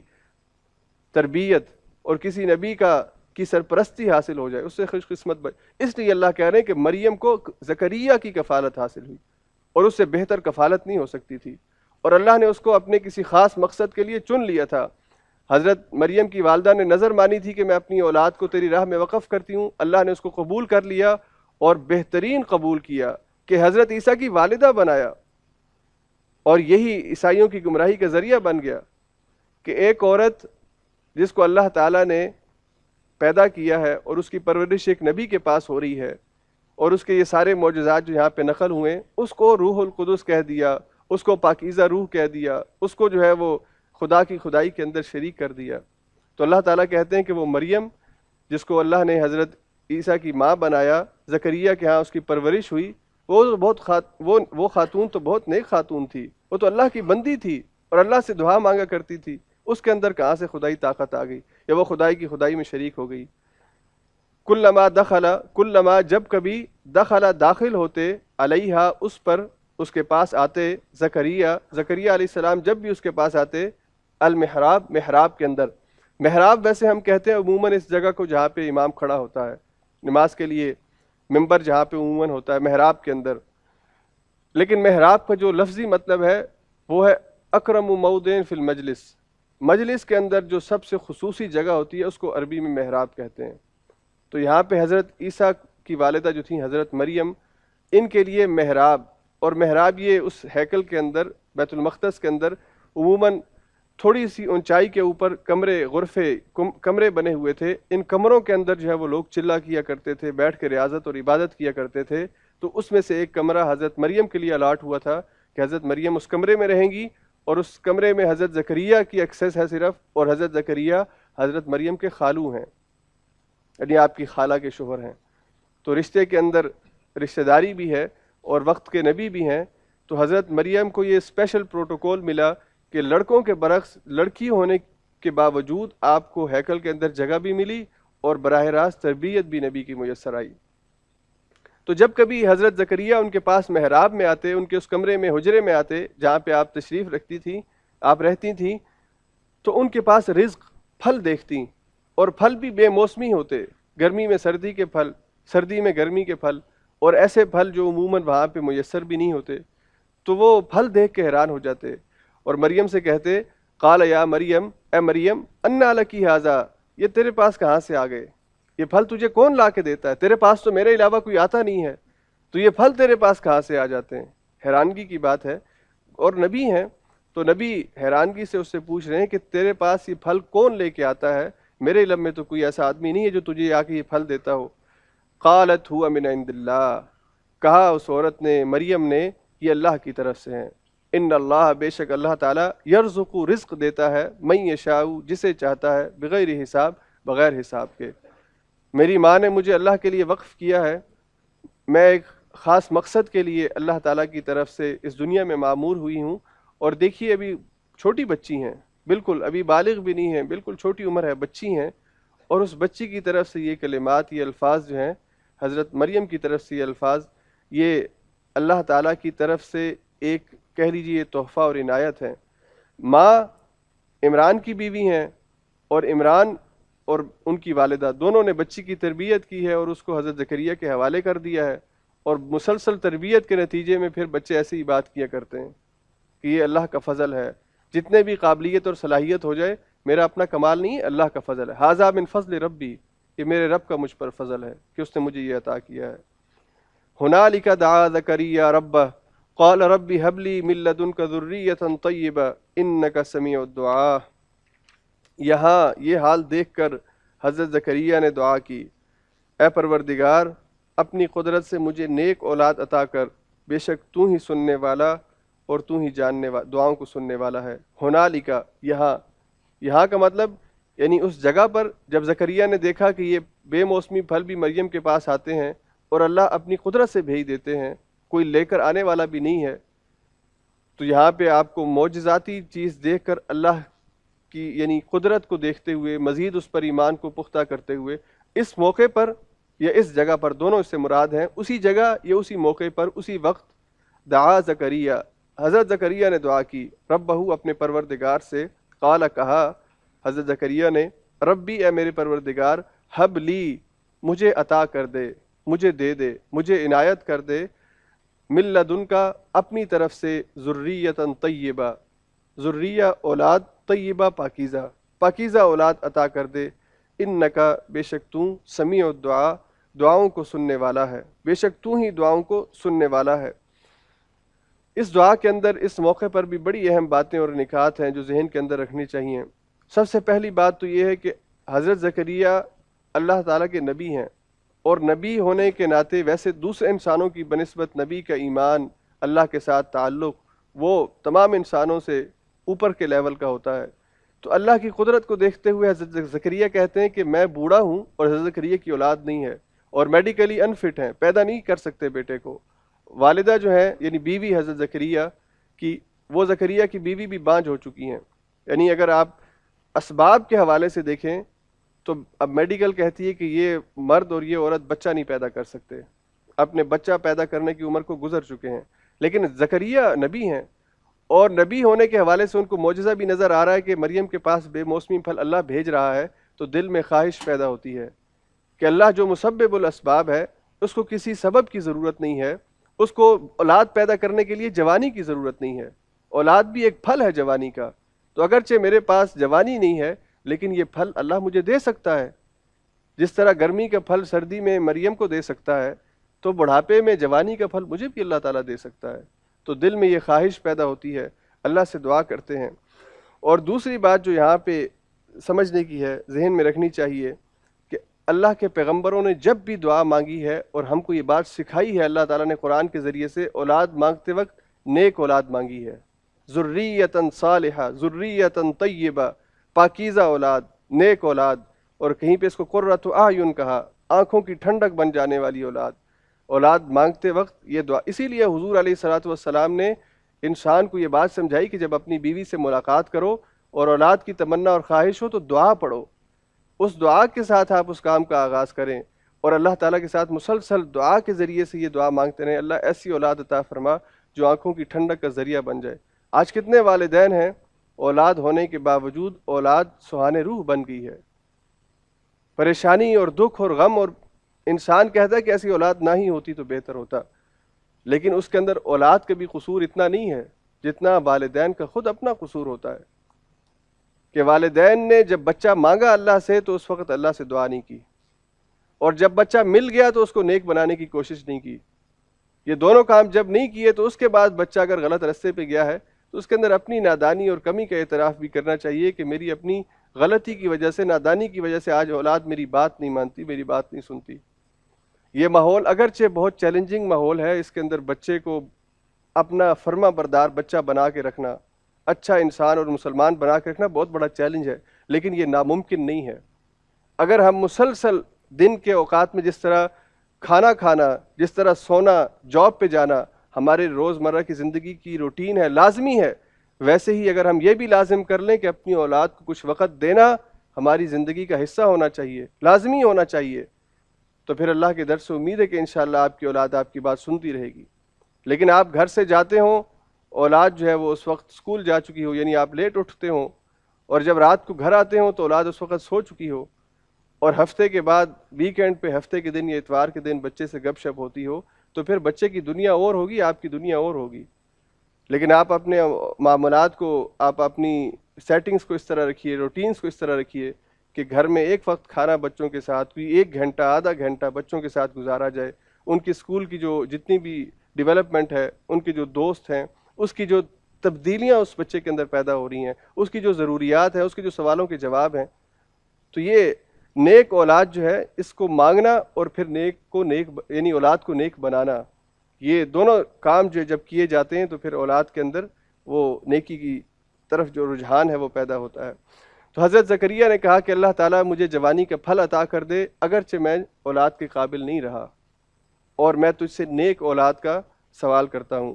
A: تربیت اور کسی نبی کی سرپرستی حاصل ہو جائے اس سے خوش قسمت اس لیے اللہ کہہ رہے ہیں کہ مریم کو زکریا کی کفالت حاصل ہوئی اور اس سے بہتر کفالت نہیں ہو سکتی تھی، اور اللہ نے اس کو اپنے کسی خاص مقصد کے لیے چن لیا تھا۔ حضرت مریم کی والدہ نے نظر مانی تھی کہ میں اپنی اولاد کو تیری راہ میں وقف کرتی ہوں، اللہ نے اس کو قبول کر لیا اور بہترین قبول کیا کہ حضرت عیسیٰ کی والدہ بنایا۔ اور یہی عیسائیوں کی گمراہی کا ذریعہ بن گیا کہ ایک عورت جس کو اللہ تعالیٰ نے پیدا کیا ہے اور اس کی پرورش ایک نبی کے پاس ہو رہی ہے، اور اس کے یہ سارے معجزات جو یہاں پہ نقل ہوئے، اس کو روح القدس کہہ دیا، اس کو پاکیزہ روح کہہ دیا، اس کو جو ہے وہ خدا کی خدائی کے اندر شریک کر دیا۔ تو اللہ تعالیٰ کہتے ہیں کہ وہ مریم جس کو اللہ نے حضرت عیسیٰ کی ماں بنایا، زکریا کے ہاں اس کی پرورش ہوئی، وہ خاتون تو بہت نیک خاتون تھی، وہ تو اللہ کی بندی تھی اور اللہ سے دعا مانگا کرتی تھی، اس کے اندر کہاں سے خدائی طاقت آ گئی یا وہ خدائی کی خدائی میں شریک ہو گئی۔ کلما جب کبھی داخل ہوتے علیہا اس پر، اس کے پاس آتے، زکریا علیہ السلام جب بھی اس کے پاس آتے، المحراب محراب کے اندر۔ محراب ویسے ہم کہتے ہیں عموماً اس جگہ کو جہاں پہ امام کھڑا ہوتا ہے نماز کے لیے، ممبر جہاں پہ عموماً ہوتا ہے محراب کے اندر، لیکن محراب کا جو لفظی مطلب ہے وہ ہے اکرم موضع فی المجلس، مجلس کے اندر جو سب سے خصوصی جگہ ہوتی ہے اس کو عربی میں محراب کہتے ہیں۔ تو یہاں پہ حضرت عیسیٰ کی والدہ جو تھیں حضرت مریم، ان کے لیے محراب، اور محراب یہ اس ہیکل کے اندر بیت المقدس کے اندر عموماً تھوڑی سی اونچائی کے اوپر کمرے بنے ہوئے تھے، ان کمروں کے اندر جو ہے وہ لوگ چلا کیا کرتے تھے، بیٹھ کے ریاضت اور عبادت کیا کرتے تھے۔ تو اس میں سے ایک کمرہ حضرت مریم کے لیے الاٹ ہوا تھا کہ حضرت مریم اس کمرے میں رہیں گی، اور اس کمرے میں حضرت زکریا کی ایکسیس ہے صرف، اور حضرت زکریا حضرت مریم کے خالو ہیں، یعنی آپ کی خالہ کے شوہر ہیں، تو رشتے کے اندر رشتہ داری بھی ہے اور وقت کے نبی بھی ہیں۔ تو حضرت مریم کو یہ اسپیشل پروٹوکول ملا کہ لڑکوں کے برعکس لڑکی ہونے کے باوجود آپ کو ہیکل کے اندر جگہ بھی ملی اور براہ راست تربیت بھی نبی کی میسر آئی۔ تو جب کبھی حضرت زکریا ان کے پاس محراب میں آتے، ان کے اس کمرے میں حجرے میں آتے جہاں پہ آپ تشریف رہتی تھیں، تو ان کے پاس رزق پھل دیکھتی، اور پھل بھی بے موسمی ہوتے، گرمی میں سردی کے پھل، سردی میں گرمی کے پھل، اور ایسے پھل جو عموماً وہاں پہ میسر بھی نہیں ہوتے۔ تو وہ پھل دیکھ کے حیران ہو جاتے اور مریم سے کہتے، قال یا مریم، اے مریم، انا لکی ھذا، یہ تیرے پاس کہاں سے آ گئے؟ یہ پھل تجھے کون لا کے دیتا ہے؟ تیرے پاس تو میرے علاوہ کوئی آتا نہیں ہے، تو یہ پھل تیرے پاس کہاں سے آ جاتے ہیں؟ حیرانگی کی بات ہے، اور نبی ہیں تو نبی حیرانگی سے اس سے پوچھ رہے ہیں کہ تیرے پاس یہ پھل کون لے کے آتا ہے؟ میرے علم میں تو کوئی ایسا آدمی نہیں ہے جو تجھے آ کے یہ پھل دیتا ہو۔ قالت ہوا من عند اللہ، کہا اس عورت نے، مریم نے، یہ اللہ کی طرف سے ہیں۔ ان اللہ، بے شک اللہ تعالیٰ، یرزق، رزق دیتا ہے، من یشاء، جسے چاہتا ہے، بغیر حساب، بغیر حساب کے۔ میری ماں نے مجھے اللہ کے لیے وقف کیا ہے، میں ایک خاص مقصد کے لیے اللہ تعالیٰ کی طرف سے اس دنیا میں معمور ہوئی ہوں، اور دیکھیے ابھی چھوٹی بچی ہیں، بالکل ابھی بالغ بھی نہیں ہیں، بالکل چھوٹی عمر ہے، بچی ہیں، اور اس بچی کی طرف سے یہ کلمات، یہ الفاظ جو ہیں، حضرت مریم کی طرف سے یہ الفاظ، یہ اللہ تعالیٰ کی طرف سے ایک کہہ لیجیے تحفہ اور عنایت ہے۔ ماں عمران کی بیوی ہیں، اور عمران اور ان کی والدہ دونوں نے بچی کی تربیت کی ہے اور اس کو حضرت زکریا کے حوالے کر دیا ہے، اور مسلسل تربیت کے نتیجے میں پھر بچے ایسی ہی بات کیا کرتے ہیں کہ یہ اللہ کا فضل ہے، جتنے بھی قابلیت اور صلاحیت ہو جائے، میرا اپنا کمال نہیں ہے، اللہ کا فضل ہے، ھذا من فضل ربی، یہ میرے رب کا مجھ پر فضل ہے کہ اس نے مجھے یہ عطا کیا ہے۔ ہنالک دعا زکریا ربہ قال رب هب لي من لدنك ذرية طيبة انك سميع الدعاء۔ یہاں یہ حال دیکھ کر حضرت زکریا نے دعا کی، اے پروردگار، اپنی قدرت سے مجھے نیک اولاد عطا کر، بے شک تو ہی سننے والا اور تو ہی جاننے والا، دعاؤں کو سننے والا ہے۔ ہنالک، یہاں کا مطلب یعنی اس جگہ پر جب زکریا نے دیکھا کہ یہ بے موسمی پھل بھی مریم کے پاس آتے ہیں اور اللہ اپنی قدرت سے بھیج دیتے ہیں، کوئی لے کر آنے والا بھی نہیں ہے، تو یہاں پہ آپ کو معجزاتی چیز دیکھ کر اللہ کی یعنی قدرت کو دیکھتے ہوئے مزید اس پر ایمان کو پختہ کرتے ہوئے، اس موقع پر یا اس جگہ پر، دونوں اس سے مراد ہیں، اسی جگہ یا اسی موقع پر، اسی وقت، دعا زکریا، حضرت زکریا نے دعا کی، ربہ، اپنے پروردگار سے، قال، کہا حضرت زکریا نے، ربی، اے میرے پروردگار، حب لی، مجھے عطا کر دے، مجھے دے دے، مجھے عنایت کر دے، من لدنکا، اپنی طرف سے، ذریۃ طیبہ، ذریہ اولاد، طیبہ پاکیزہ اولاد عطا کر دے، انکا، بے شک تو، سمیع الدعاء، دعاؤں کو سننے والا ہے، بے شک تو ہی دعاؤں کو سننے والا ہے۔ اس دعا کے اندر اس موقع پر بھی بڑی اہم باتیں اور نکات ہیں جو ذہن کے اندر رکھنی چاہیے۔ سب سے پہلی بات تو یہ ہے کہ حضرت زکریا اللہ تعالیٰ کے نبی ہیں، اور نبی ہونے کے ناطے ویسے دوسرے انسانوں کی بنسبت نبی کا ایمان، اللہ کے ساتھ تعلق، وہ تمام انسانوں سے اوپر کے لیول کا ہوتا ہے۔ تو اللہ کی قدرت کو دیکھتے ہوئے حضرت زکریا کہتے ہیں کہ میں بوڑھا ہوں اور حضرت زکریا کی اولاد نہیں ہے، اور میڈیکلی انفٹ ہیں، پیدا نہیں کر سکتے بیٹے کو۔ والدہ جو ہے یعنی بیوی حضرت زکریا کی، وہ زکریا کی بیوی بھی بانجھ ہو چکی ہیں۔ یعنی اگر آپ اسباب کے حوالے سے دیکھیں تو اب میڈیکل کہتی ہے کہ یہ مرد اور یہ عورت بچہ نہیں پیدا کر سکتے، اپنے بچہ پیدا کرنے کی عمر کو گزر چکے ہیں، لیکن زکریا نبی ہیں، اور نبی ہونے کے حوالے سے ان کو معجزہ بھی نظر آ رہا ہے کہ مریم کے پاس بے موسمی پھل اللہ بھیج رہا ہے، تو دل میں خواہش پیدا ہوتی ہے کہ اللہ جو مسبب الاسباب ہے، اس کو کسی سبب کی ضرورت نہیں ہے، اس کو اولاد پیدا کرنے کے لیے جوانی کی ضرورت نہیں ہے۔ اولاد بھی ایک پھل ہے جوانی کا، تو اگرچہ میرے پاس جوانی نہیں ہے لیکن یہ پھل اللہ مجھے دے سکتا ہے، جس طرح گرمی کا پھل سردی میں مریم کو دے سکتا ہے، تو بڑھاپے میں جوانی کا پھل مجھے بھی اللہ تعالیٰ دے سکتا ہے۔ تو دل میں یہ خواہش پیدا ہوتی ہے، اللہ سے دعا کرتے ہیں۔ اور دوسری بات جو یہاں پہ سمجھنے کی ہے، ذہن میں رکھنی چاہیے کہ اللہ کے پیغمبروں نے جب بھی دعا مانگی ہے اور ہم کو یہ بات سکھائی ہے اللہ تعالیٰ نے قرآن کے ذریعے سے، اولاد مانگتے وقت نیک اولاد مانگی ہے، ذریۃ صالحہ، ذریۃ طیبہ، پاکیزہ اولاد، نیک اولاد، اور کہیں پہ اس کو قرۃ اعین کہا، آنکھوں کی ٹھنڈک بن جانے والی اولاد۔ اولاد مانگتے وقت یہ دعا، اسی لیے حضور علیہ الصلوۃ والسلام نے انسان کو یہ بات سمجھائی کہ جب اپنی بیوی سے ملاقات کرو اور اولاد کی تمنا اور خواہش ہو تو دعا پڑھو، اس دعا کے ساتھ آپ اس کام کا آغاز کریں، اور اللہ تعالیٰ کے ساتھ مسلسل دعا کے ذریعے سے یہ دعا مانگتے رہیں، اللہ ایسی اولاد عطا فرما جو آنکھوں کی ٹھنڈک کا ذریعہ بن جائے۔ آج کتنے والدین ہیں اولاد ہونے کے باوجود اولاد سہانے روح بن گئی ہے، پریشانی اور دکھ اور غم، اور انسان کہتا ہے کہ ایسی اولاد نہ ہی ہوتی تو بہتر ہوتا، لیکن اس کے اندر اولاد کا بھی قصور اتنا نہیں ہے جتنا والدین کا خود اپنا قصور ہوتا ہے، کہ والدین نے جب بچہ مانگا اللہ سے تو اس وقت اللہ سے دعا نہیں کی، اور جب بچہ مل گیا تو اس کو نیک بنانے کی کوشش نہیں کی۔ یہ دونوں کام جب نہیں کیے تو اس کے بعد بچہ اگر غلط رستے پہ گیا ہے تو اس کے اندر اپنی نادانی اور کمی کا اعتراف بھی کرنا چاہیے کہ میری اپنی غلطی کی وجہ سے، نادانی کی وجہ سے آج اولاد میری بات نہیں مانتی، میری بات نہیں سنتی۔ یہ ماحول اگرچہ بہت چیلنجنگ ماحول ہے، اس کے اندر بچے کو اپنا فرما بردار بچہ بنا کے رکھنا، اچھا انسان اور مسلمان بنا کے رکھنا بہت بڑا چیلنج ہے، لیکن یہ ناممکن نہیں ہے۔ اگر ہم مسلسل دن کے اوقات میں جس طرح کھانا کھانا، جس طرح سونا، جاب پہ جانا ہمارے روزمرہ کی زندگی کی روٹین ہے، لازمی ہے، ویسے ہی اگر ہم یہ بھی لازم کر لیں کہ اپنی اولاد کو کچھ وقت دینا ہماری زندگی کا حصہ ہونا چاہیے، لازمی ہونا چاہیے، تو پھر اللہ کے در سے امید ہے کہ انشاءاللہ آپ کی اولاد آپ کی بات سنتی رہے گی۔ لیکن آپ گھر سے جاتے ہوں، اولاد جو ہے وہ اس وقت اسکول جا چکی ہو، یعنی آپ لیٹ اٹھتے ہوں، اور جب رات کو گھر آتے ہوں تو اولاد اس وقت سو چکی ہو، اور ہفتے کے بعد ویکینڈ پہ، ہفتے کے دن یا اتوار کے دن بچے سے گپ شپ ہوتی ہو، تو پھر بچے کی دنیا اور ہوگی، آپ کی دنیا اور ہوگی۔ لیکن آپ اپنے معاملات کو، آپ اپنی سیٹنگز کو اس طرح رکھیے، روٹینز کو اس طرح رکھیے کہ گھر میں ایک وقت کھانا بچوں کے ساتھ، کوئی 1 گھنٹہ آدھا گھنٹہ بچوں کے ساتھ گزارا جائے، ان کی اسکول کی جو جتنی بھی ڈیولپمنٹ ہے، ان کے جو دوست ہیں، اس کی جو تبدیلیاں اس بچے کے اندر پیدا ہو رہی ہیں، اس کی جو ضروریات ہیں، اس کے جو سوالوں کے جواب ہیں، تو یہ نیک اولاد جو ہے اس کو مانگنا اور پھر نیک کو نیک یعنی اولاد کو نیک بنانا، یہ دونوں کام جو جب کیے جاتے ہیں تو پھر اولاد کے اندر وہ نیکی کی طرف جو رجحان ہے وہ پیدا ہوتا ہے۔ تو حضرت زکریا نے کہا کہ اللہ تعالیٰ مجھے جوانی کا پھل عطا کر دے، اگرچہ میں اولاد کے قابل نہیں رہا، اور میں تجھ سے نیک اولاد کا سوال کرتا ہوں۔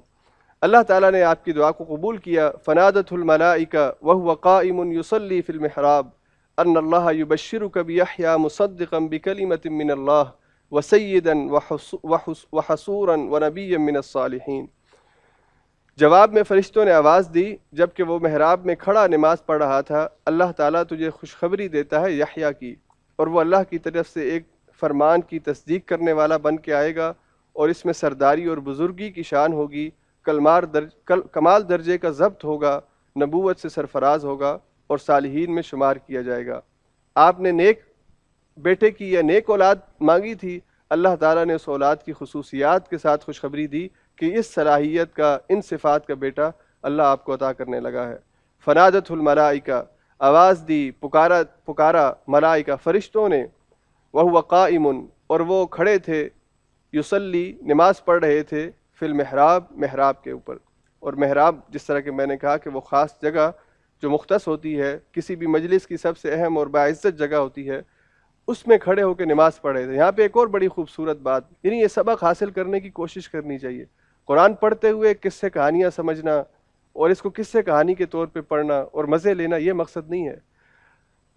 A: اللہ تعالیٰ نے آپ کی دعا کو قبول کیا۔ فنادت الملائکہ وہو قائم یصلی فی المحراب ان اللہ یبشرک بیحییٰ مصدقا بکلمۃ من اللہ وسیدا وحصورا ونبیا من الصالحین۔ جواب میں فرشتوں نے آواز دی جبکہ وہ محراب میں کھڑا نماز پڑھ رہا تھا، اللہ تعالیٰ تجھے خوشخبری دیتا ہے یحییٰ کی، اور وہ اللہ کی طرف سے ایک فرمان کی تصدیق کرنے والا بن کے آئے گا، اور اس میں سرداری اور بزرگی کی شان ہوگی، کمال درجے کا ضبط ہوگا، نبوت سے سرفراز ہوگا، اور صالحین میں شمار کیا جائے گا۔ آپ نے نیک بیٹے کی یا نیک اولاد مانگی تھی، اللہ تعالیٰ نے اس اولاد کی خصوصیات کے ساتھ خوشخبری دی کہ اس صلاحیت کا، ان صفات کا بیٹا اللہ آپ کو عطا کرنے لگا ہے۔ فنادت الملائکہ، آواز دی، پکارا ملائکہ فرشتوں نے، وہو قائم، اور وہ کھڑے تھے، یصلی نماز پڑھ رہے تھے، فی المحراب محراب کے اوپر۔ اور محراب جس طرح کہ میں نے کہا کہ وہ خاص جگہ جو مختص ہوتی ہے، کسی بھی مجلس کی سب سے اہم اور باعزت جگہ ہوتی ہے، اس میں کھڑے ہو کے نماز پڑھ رہے تھے۔ یہاں پہ ایک اور بڑی خوبصورت بات، یعنی یہ سبق حاصل کرنے کی کوشش کرنی چاہیے۔ قرآن پڑھتے ہوئے قصے کہانیاں سمجھنا اور اس کو قصے کہانی کے طور پہ پڑھنا اور مزے لینا، یہ مقصد نہیں ہے۔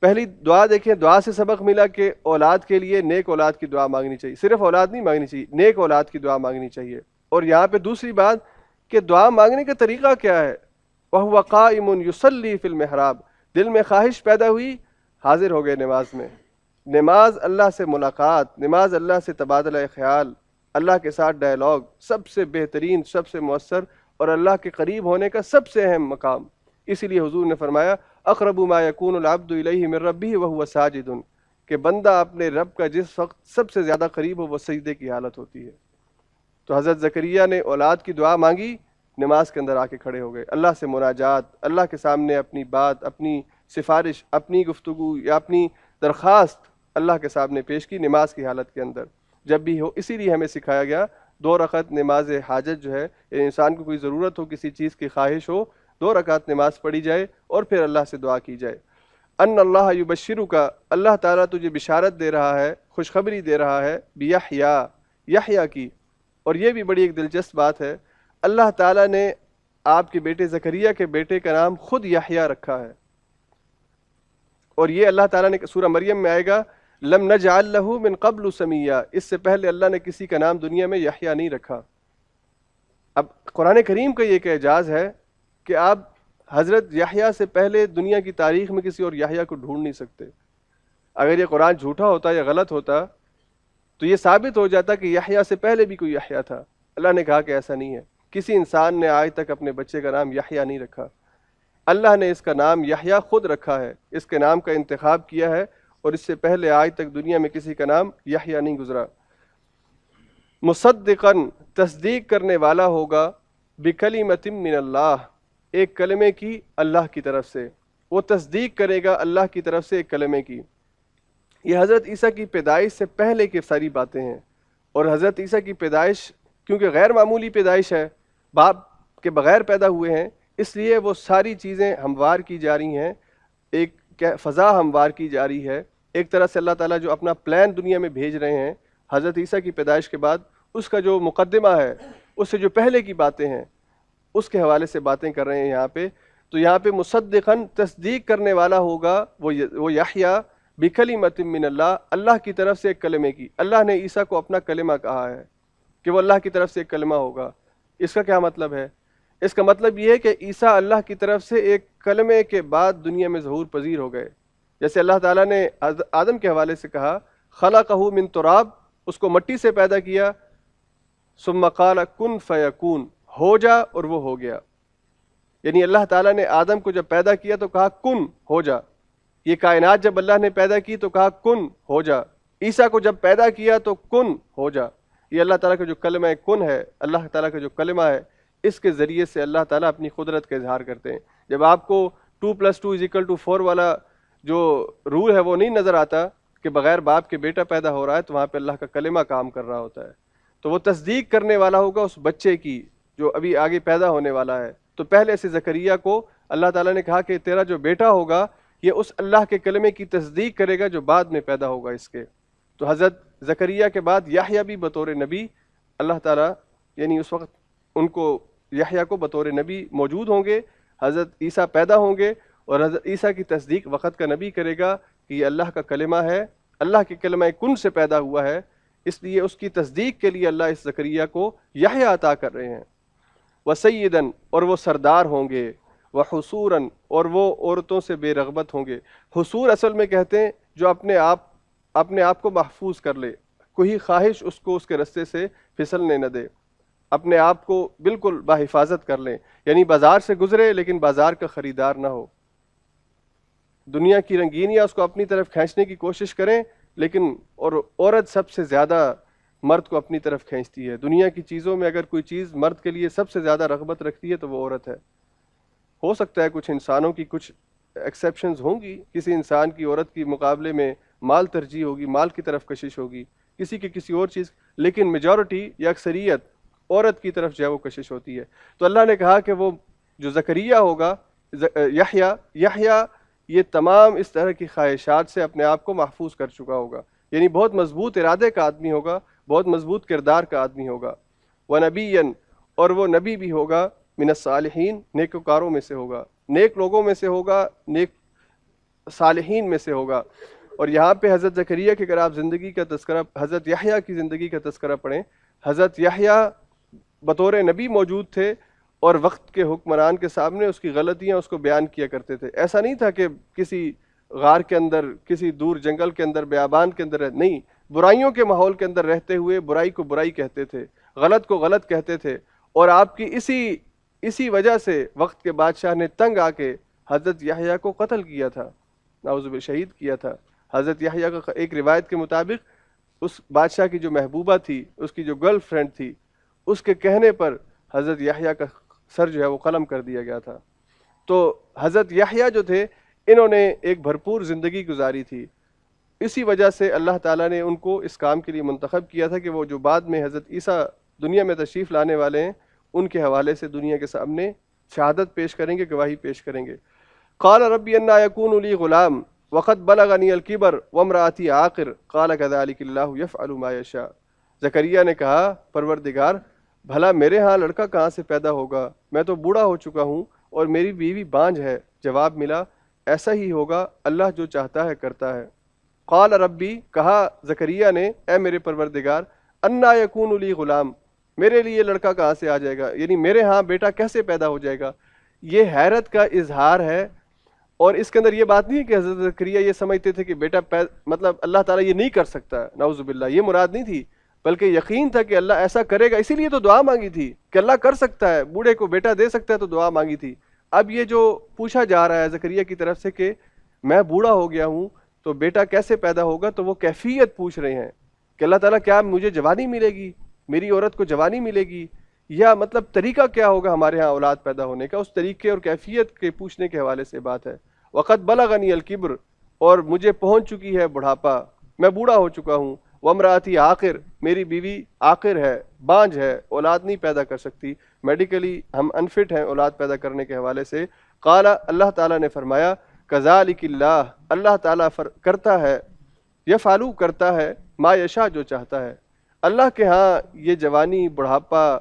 A: پہلی دعا دیکھیں، دعا سے سبق ملا کہ اولاد کے لیے نیک اولاد کی دعا مانگنی چاہیے، صرف اولاد نہیں مانگنی چاہیے، نیک اولاد کی دعا مانگنی چاہیے۔ اور یہاں پہ دوسری بات کہ دعا مانگنے کا طریقہ کیا ہے، وَهُوَ قَائِمٌ يُصَلِّي فِي الْمِحْرَابِ، دل میں خواہش پیدا ہوئی، حاضر ہو گئے نماز میں۔ نماز اللہ سے ملاقات، نماز اللہ سے تبادلہ خیال، اللہ کے ساتھ ڈائلاگ، سب سے بہترین، سب سے مؤثر اور اللہ کے قریب ہونے کا سب سے اہم مقام۔ اسی لیے حضور نے فرمایا اقرب ما یکون العبد الیہ من ربہ وہو ساجد، کہ بندہ اپنے رب کا جس وقت سب سے زیادہ قریب ہو وہ سجدے کی حالت ہوتی ہے۔ تو حضرت زکریا نے اولاد کی دعا مانگی، نماز کے اندر آ کے کھڑے ہو گئے، اللہ سے مناجات، اللہ کے سامنے اپنی بات، اپنی سفارش، اپنی گفتگو یا اپنی درخواست اللہ کے سامنے پیش کی نماز کی حالت کے اندر جب بھی ہو۔ اسی لیے ہمیں سکھایا گیا 2 رکعت نماز حاجت جو ہے، یعنی انسان کو کوئی ضرورت ہو، کسی چیز کی خواہش ہو، 2 رکعت نماز پڑھی جائے اور پھر اللہ سے دعا کی جائے۔ ان اللہ یبشرک، اللہ تعالیٰ تجھے بشارت دے رہا ہے، خوشخبری دے رہا ہے، بیحییٰ، یحییٰ کی۔ اور یہ بھی بڑی ایک دلچسپ بات ہے، اللہ تعالیٰ نے آپ کے بیٹے زکریا کے بیٹے کا نام خود یحییٰ رکھا ہے۔ اور یہ اللہ تعالیٰ نے سورہ مریم میں آئے گا لم نجعل لہ من قبل سمیہ، اس سے پہلے اللہ نے کسی کا نام دنیا میں یحییٰ نہیں رکھا۔ اب قرآن کریم کا یہ ایک اعجاز ہے کہ آپ حضرت یحییٰ سے پہلے دنیا کی تاریخ میں کسی اور یحییٰ کو ڈھونڈ نہیں سکتے۔ اگر یہ قرآن جھوٹا ہوتا یا غلط ہوتا تو یہ ثابت ہو جاتا کہ یحییٰ سے پہلے بھی کوئی یحییٰ تھا۔ اللہ نے کہا کہ ایسا نہیں ہے، کسی انسان نے آج تک اپنے بچے کا نام یحییٰ نہیں رکھا، اللہ نے اس کا نام یحییٰ خود رکھا ہے، اس کے نام کا انتخاب کیا ہے، اور اس سے پہلے آج تک دنیا میں کسی کا نام یحییٰ نہیں گزرا۔ مصدقاً، تصدیق کرنے والا ہوگا، بکلمۃ من اللہ، ایک کلمے کی اللہ کی طرف سے، وہ تصدیق کرے گا اللہ کی طرف سے ایک کلمے کی۔ یہ حضرت عیسیٰ کی پیدائش سے پہلے کی ساری باتیں ہیں، اور حضرت عیسیٰ کی پیدائش کیونکہ غیر معمولی پیدائش ہے، باپ کے بغیر پیدا ہوئے ہیں، اس لیے وہ ساری چیزیں ہموار کی جا رہی ہیں، ایک فضا ہموار کی جا رہی ہے۔ ایک طرح سے اللہ تعالیٰ جو اپنا پلان دنیا میں بھیج رہے ہیں حضرت عیسیٰ کی پیدائش کے بعد، اس کا جو مقدمہ ہے، اس سے جو پہلے کی باتیں ہیں اس کے حوالے سے باتیں کر رہے ہیں یہاں پہ۔ تو یہاں پہ مصدقاً، تصدیق کرنے والا ہوگا وہ یحییٰ، بکلمۃ من اللہ، اللہ کی طرف سے ایک کلمے کی۔ اللہ نے عیسیٰ کو اپنا کلمہ کہا ہے کہ وہ اللہ کی طرف سے ایک کلمہ ہوگا۔ اس کا کیا مطلب ہے؟ اس کا مطلب یہ ہے کہ عیسیٰ اللہ کی طرف سے ایک کلمے کے بعد دنیا میں ظہور پذیر ہو گئے۔ جیسے اللہ تعالیٰ نے آدم کے حوالے سے کہا خلقہ من تراب، اس کو مٹی سے پیدا کیا، ثم قال کن فیکون، ہو جا، اور وہ ہو گیا۔ یعنی اللہ تعالیٰ نے آدم کو جب پیدا کیا تو کہا کن، ہو جا۔ یہ کائنات جب اللہ نے پیدا کی تو کہا کن، ہو جا۔ عیسیٰ کو جب پیدا کیا تو کن، ہو جا۔ یہ اللہ تعالیٰ کا جو کلمہ کن ہے، اللہ تعالیٰ کا جو کلمہ ہے، اس کے ذریعے سے اللہ تعالیٰ اپنی قدرت کا اظہار کرتے ہیں۔ جب آپ کو 2+2=4 والا جو رول ہے وہ نہیں نظر آتا کہ بغیر باپ کے بیٹا پیدا ہو رہا ہے، تو وہاں پہ اللہ کا کلمہ کام کر رہا ہوتا ہے۔ تو وہ تصدیق کرنے والا ہوگا اس بچے کی جو ابھی آگے پیدا ہونے والا ہے۔ تو پہلے سے زکریا کو اللہ تعالیٰ نے کہا کہ تیرا جو بیٹا ہوگا یہ اس اللہ کے کلمے کی تصدیق کرے گا جو بعد میں پیدا ہوگا اس کے۔ تو حضرت زکریا کے بعد یحییٰ بھی بطور نبی اللہ تعالیٰ، یعنی اس وقت ان کو یحییٰ کو بطور نبی موجود ہوں گے، حضرت عیسیٰ پیدا ہوں گے، اور حضرت عیسیٰ کی تصدیق وقت کا نبی کرے گا کہ یہ اللہ کا کلمہ ہے، اللہ کے کلمہ کن سے پیدا ہوا ہے، اس لیے اس کی تصدیق کے لیے اللہ اس زکریا کو یحییٰ عطا کر رہے ہیں۔ وسیداً، اور وہ سردار ہوں گے، وحصوراً، اور وہ عورتوں سے بے رغبت ہوں گے۔ حصور اصل میں کہتے ہیں جو اپنے آپ کو محفوظ کر لے، کوئی خواہش اس کو اس کے رستے سے پھسلنے نہ دے، اپنے آپ کو بالکل بحفاظت کر لیں، یعنی بازار سے گزرے لیکن بازار کا خریدار نہ ہو، دنیا کی رنگینیاں اس کو اپنی طرف کھینچنے کی کوشش کریں، لیکن اور عورت سب سے زیادہ مرد کو اپنی طرف کھینچتی ہے۔ دنیا کی چیزوں میں اگر کوئی چیز مرد کے لیے سب سے زیادہ رغبت رکھتی ہے تو وہ عورت ہے۔ ہو سکتا ہے کچھ انسانوں کی کچھ ایکسیپشنز ہوں گی، کسی انسان کی عورت کی مقابلے میں مال ترجیح ہوگی، مال کی طرف کشش ہوگی، کسی کی کسی اور چیز، لیکن میجورٹی یا اکثریت عورت کی طرف جو ہے وہ کشش ہوتی ہے۔ تو اللہ نے کہا کہ وہ جو زکریا ہوگا، یحییٰ یہ تمام اس طرح کی خواہشات سے اپنے آپ کو محفوظ کر چکا ہوگا، یعنی بہت مضبوط ارادے کا آدمی ہوگا، بہت مضبوط کردار کا آدمی ہوگا۔ وَنَبِيًّا اور وہ نبی بھی ہوگا، من الصالحین نیکوکاروں میں سے ہوگا، نیک لوگوں میں سے ہوگا، نیک صالحین میں سے ہوگا۔ اور یہاں پہ حضرت زکریا کی اگر آپ زندگی کا تذکرہ، حضرت یحییٰ کی زندگی کا تذکرہ پڑھیں، حضرت یحییٰ بطور نبی موجود تھے اور وقت کے حکمران کے سامنے اس کی غلطیاں اس کو بیان کیا کرتے تھے۔ ایسا نہیں تھا کہ کسی غار کے اندر، کسی دور جنگل کے اندر، بیابان کے اندر، نہیں، برائیوں کے ماحول کے اندر رہتے ہوئے برائی کو برائی کہتے تھے، غلط کو غلط کہتے تھے، اور آپ کی اسی وجہ سے وقت کے بادشاہ نے تنگ آ کے حضرت یحییٰ کو قتل کیا تھا، نعوذ باللہ شہید کیا تھا۔ حضرت یحییٰ کا ایک روایت کے مطابق اس بادشاہ کی جو محبوبہ تھی، اس کی جو گرل فرینڈ تھی، اس کے کہنے پر حضرت یحییٰ کا سر جو ہے وہ قلم کر دیا گیا تھا۔ تو حضرت یحییٰ جو تھے انہوں نے ایک بھرپور زندگی گزاری تھی، اسی وجہ سے اللہ تعالیٰ نے ان کو اس کام کے لیے منتخب کیا تھا کہ وہ جو بعد میں حضرت عیسیٰ دنیا میں تشریف لانے والے ہیں ان کے حوالے سے دنیا کے سامنے شہادت پیش کریں گے، گواہی پیش کریں گے۔ قال ربی انا یکون لی غلام وقد بلغنی الکبر وامرأتی عاقر قال کذلک اللہ یفعل ما یشاء۔ زکریا نے کہا پروردگار بھلا میرے ہاں لڑکا کہاں سے پیدا ہوگا، میں تو بوڑھا ہو چکا ہوں اور میری بیوی بانجھ ہے۔ جواب ملا ایسا ہی ہوگا، اللہ جو چاہتا ہے کرتا ہے۔ قال ربی کہا زکریا نے اے میرے پروردگار انا یکون لی غلام، میرے لیے لڑکا کہاں سے آ جائے گا، یعنی میرے ہاں بیٹا کیسے پیدا ہو جائے گا۔ یہ حیرت کا اظہار ہے، اور اس کے اندر یہ بات نہیں ہے کہ حضرت زکریا یہ سمجھتے تھے کہ بیٹا مطلب اللہ تعالیٰ یہ نہیں کر سکتا، نعوذ باللہ، یہ مراد نہیں تھی، بلکہ یقین تھا کہ اللہ ایسا کرے گا، اسی لیے تو دعا مانگی تھی کہ اللہ کر سکتا ہے، بوڑھے کو بیٹا دے سکتا ہے، تو دعا مانگی تھی۔ اب یہ جو پوچھا جا رہا ہے زکریا کی طرف سے کہ میں بوڑھا ہو گیا ہوں تو بیٹا کیسے پیدا ہوگا، تو وہ کیفیت پوچھ رہے ہیں کہ اللہ تعالیٰ کیا مجھے جوانی ملے گی، میری عورت کو جوانی ملے گی، یا مطلب طریقہ کیا ہوگا ہمارے ہاں اولاد پیدا ہونے کا، اس طریقے اور کیفیت کے پوچھنے کے حوالے سے بات ہے۔ وقت بلغنی الکبر اور مجھے پہنچ چکی ہے بڑھاپا، میں بوڑھا ہو چکا ہوں، وامرأتی عاقر میری بیوی عاقر ہے، بانجھ ہے، اولاد نہیں پیدا کر سکتی، میڈیکلی ہم انفٹ ہیں اولاد پیدا کرنے کے حوالے سے۔ قال اللہ تعالیٰ نے فرمایا کذالک اللہ، اللہ تعالیٰ کرتا ہے، یفعلو کرتا ہے، ما یشاء جو چاہتا ہے۔ اللہ کے ہاں یہ جوانی، بڑھاپا،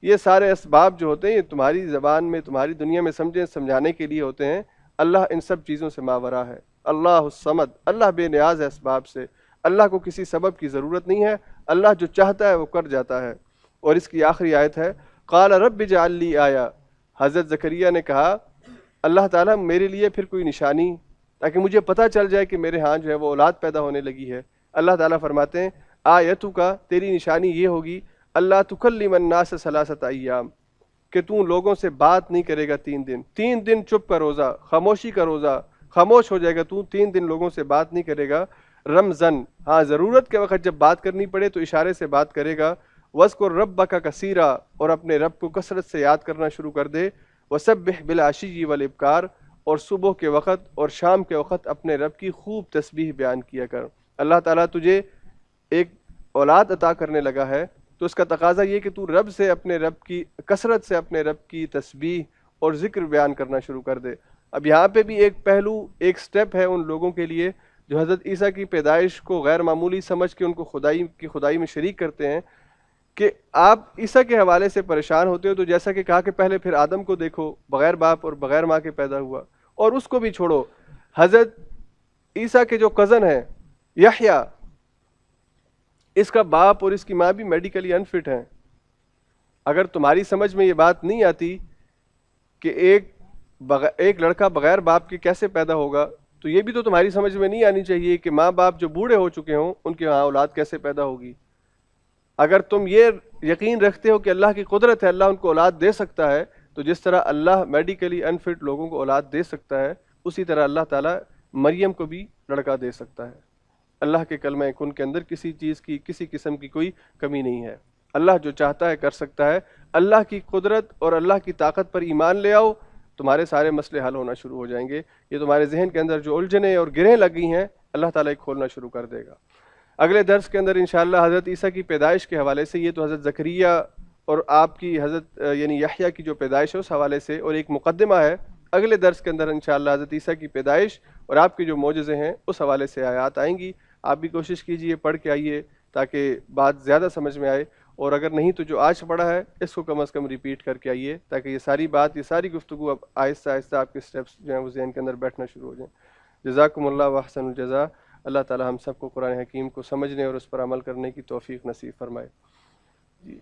A: یہ سارے اسباب جو ہوتے ہیں یہ تمہاری زبان میں، تمہاری دنیا میں سمجھانے کے لیے ہوتے ہیں، اللہ ان سب چیزوں سے ماورا ہے۔ اللہ الصمد، اللہ بے نیاز ہے اسباب سے، اللہ کو کسی سبب کی ضرورت نہیں ہے، اللہ جو چاہتا ہے وہ کر جاتا ہے۔ اور اس کی آخری آیت ہے قال رب اجعل لی آیہ، حضرت زکریا نے کہا اللہ تعالیٰ میرے لیے پھر کوئی نشانی، تاکہ مجھے پتہ چل جائے کہ میرے ہاں جو ہے وہ اولاد پیدا ہونے لگی ہے۔ اللہ تعالیٰ فرماتے ہیں آیتو کا، تیری نشانی یہ ہوگی اللہ تکلم الناس ثلاثۃ ایام، کہ تو لوگوں سے بات نہیں کرے گا 3 دن چپ کا روزہ، خاموشی کا روزہ، خاموش ہو جائے گا تو 3 دن لوگوں سے بات نہیں کرے گا۔ رمزن، ہاں ضرورت کے وقت جب بات کرنی پڑے تو اشارے سے بات کرے گا۔ وذکر ربک کثیرا، اور اپنے رب کو کثرت سے یاد کرنا شروع کر دے۔ وسبح بالعشی والابکار، اور صبح کے وقت اور شام کے وقت اپنے رب کی خوب تسبیح بیان کیا کر۔ اللہ تعالیٰ تجھے ایک اولاد عطا کرنے لگا ہے تو اس کا تقاضا یہ کہ تو رب سے اپنے رب کی کثرت سے اپنے رب کی تسبیح اور ذکر بیان کرنا شروع کر دے۔ اب یہاں پہ بھی ایک پہلو، ایک سٹیپ ہے ان لوگوں کے لیے جو حضرت عیسیٰ کی پیدائش کو غیر معمولی سمجھ کے ان کو خدائی میں شریک کرتے ہیں، کہ آپ عیسیٰ کے حوالے سے پریشان ہوتے ہو تو جیسا کہ کہا کہ پہلے پھر آدم کو دیکھو، بغیر باپ اور بغیر ماں کے پیدا ہوا، اور اس کو بھی چھوڑو، حضرت عیسیٰ کے جو کزن ہیں یحییٰ، اس کا باپ اور اس کی ماں بھی میڈیکلی انفٹ ہیں۔ اگر تمہاری سمجھ میں یہ بات نہیں آتی کہ ایک لڑکا بغیر باپ کے کیسے پیدا ہوگا، تو یہ بھی تو تمہاری سمجھ میں نہیں آنی چاہیے کہ ماں باپ جو بوڑھے ہو چکے ہوں ان کے ہاں اولاد کیسے پیدا ہوگی۔ اگر تم یہ یقین رکھتے ہو کہ اللہ کی قدرت ہے، اللہ ان کو اولاد دے سکتا ہے، تو جس طرح اللہ میڈیکلی انفٹ لوگوں کو اولاد دے سکتا ہے، اسی طرح اللہ تعالیٰ مریم کو بھی لڑکا دے سکتا ہے۔ اللہ کے کلمہ کن کے اندر کسی چیز کی کسی قسم کی کوئی کمی نہیں ہے۔ اللہ جو چاہتا ہے کر سکتا ہے۔ اللہ کی قدرت اور اللہ کی طاقت پر ایمان لے آؤ، تمہارے سارے مسئلے حل ہونا شروع ہو جائیں گے۔ یہ تمہارے ذہن کے اندر جو الجھنیں اور گرہیں لگی ہیں اللہ تعالیٰ کھولنا شروع کر دے گا۔ اگلے درس کے اندر انشاءاللہ حضرت عیسیٰ کی پیدائش کے حوالے سے، یہ تو حضرت زکریہ اور آپ کی حضرت یعنی یحییٰ کی جو پیدائش ہے اس حوالے سے اور ایک مقدمہ ہے، اگلے درس کے اندر انشاءاللہ حضرت عیسیٰ کی پیدائش اور آپ کے جو معجزے ہیں اس حوالے سے آیات آئیں گی۔ آپ بھی کوشش کیجئے پڑھ کے آئیے تاکہ بات زیادہ سمجھ میں آئے، اور اگر نہیں تو جو آج پڑھا ہے اس کو کم از کم ریپیٹ کر کے آئیے تاکہ یہ ساری بات، یہ ساری گفتگو اب آہستہ آہستہ آپ کے سٹیپس جو ہیں وہ ذہن کے اندر بیٹھنا شروع ہو جائیں۔ جزاکم اللہ واحسن الجزا۔ اللہ تعالی ہم سب کو قرآن حکیم کو سمجھنے اور اس پر عمل کرنے کی توفیق نصیب فرمائے۔ جی